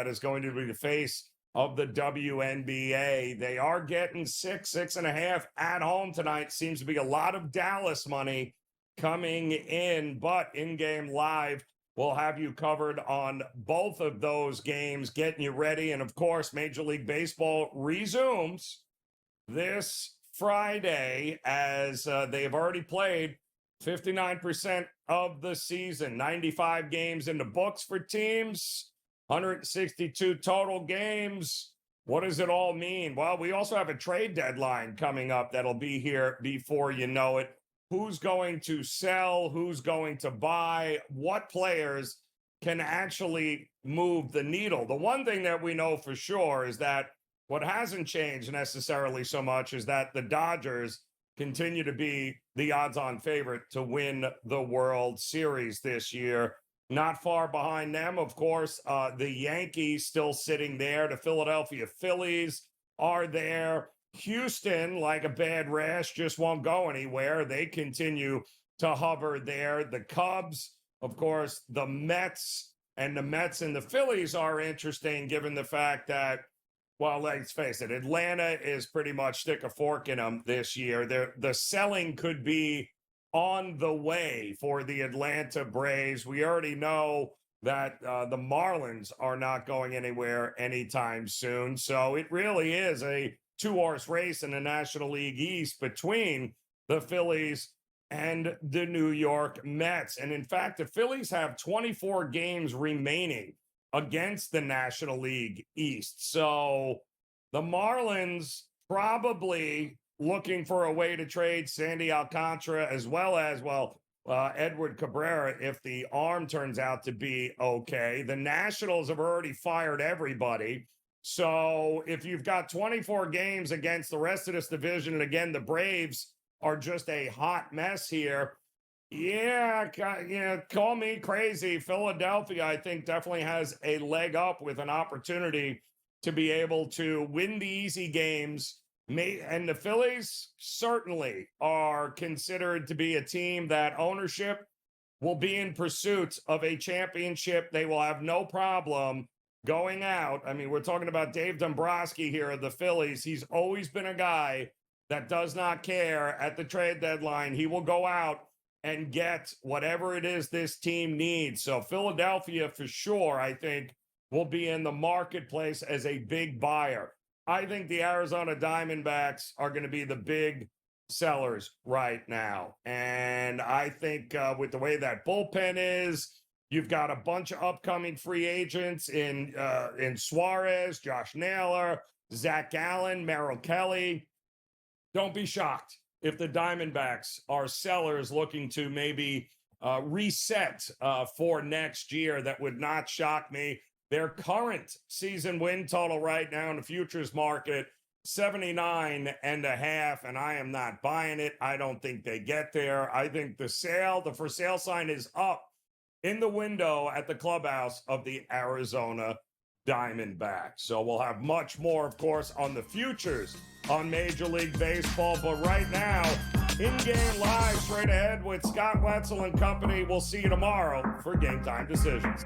is going to be the face of the WNBA. They are getting 6.5 at home tonight. Seems to be a lot of Dallas money coming in, but In-Game Live will have you covered on both of those games, getting you ready. And of course, Major League Baseball resumes this Friday as they've already played 59% of the season, 95 games in the books for teams, 162 total games. What does it all mean? Well, we also have a trade deadline coming up that'll be here before you know it. Who's going to sell? Who's going to buy? What players can actually move the needle? The one thing that we know for sure is that what hasn't changed necessarily so much is that the Dodgers continue to be the odds-on favorite to win the World Series this year. Not far behind them, of course, the Yankees still sitting there. The Philadelphia Phillies are there. Houston, like a bad rash, just won't go anywhere. They continue to hover there. The Cubs, of course, the Mets, and the Phillies are interesting given the fact that, well, let's face it, Atlanta is pretty much stick a fork in them this year. The selling could be on the way for the Atlanta Braves. We already know that the Marlins are not going anywhere anytime soon. So it really is a 2-horse race in the National League East between the Phillies and the New York Mets. And in fact, the Phillies have 24 games remaining against the National League East. So the Marlins probably looking for a way to trade Sandy Alcantara as well as, Edward Cabrera if the arm turns out to be okay. The Nationals have already fired everybody. So if you've got 24 games against the rest of this division, and again, the Braves are just a hot mess here. Yeah, call me crazy. Philadelphia, I think, definitely has a leg up with an opportunity to be able to win the easy games. And the Phillies certainly are considered to be a team that ownership will be in pursuit of a championship. They will have no problem going out. I mean, we're talking about Dave Dombrowski here of the Phillies. He's always been a guy that does not care at the trade deadline. He will go out and get whatever it is this team needs. So Philadelphia, for sure, I think, will be in the marketplace as a big buyer. I think the Arizona Diamondbacks are going to be the big sellers right now. And I think with the way that bullpen is, you've got a bunch of upcoming free agents in Suarez, Josh Naylor, Zach Gallen, Merrill Kelly. Don't be shocked if the Diamondbacks are sellers looking to maybe reset for next year. That would not shock me. Their current season win total right now in the futures market, 79.5, and I am not buying it. I don't think they get there. I think the for sale sign is up in the window at the clubhouse of the Arizona Diamondbacks. So we'll have much more, of course, on the futures on Major League Baseball. But right now, in-game live straight ahead with Scott Wetzel and company. We'll see you tomorrow for Game Time Decisions.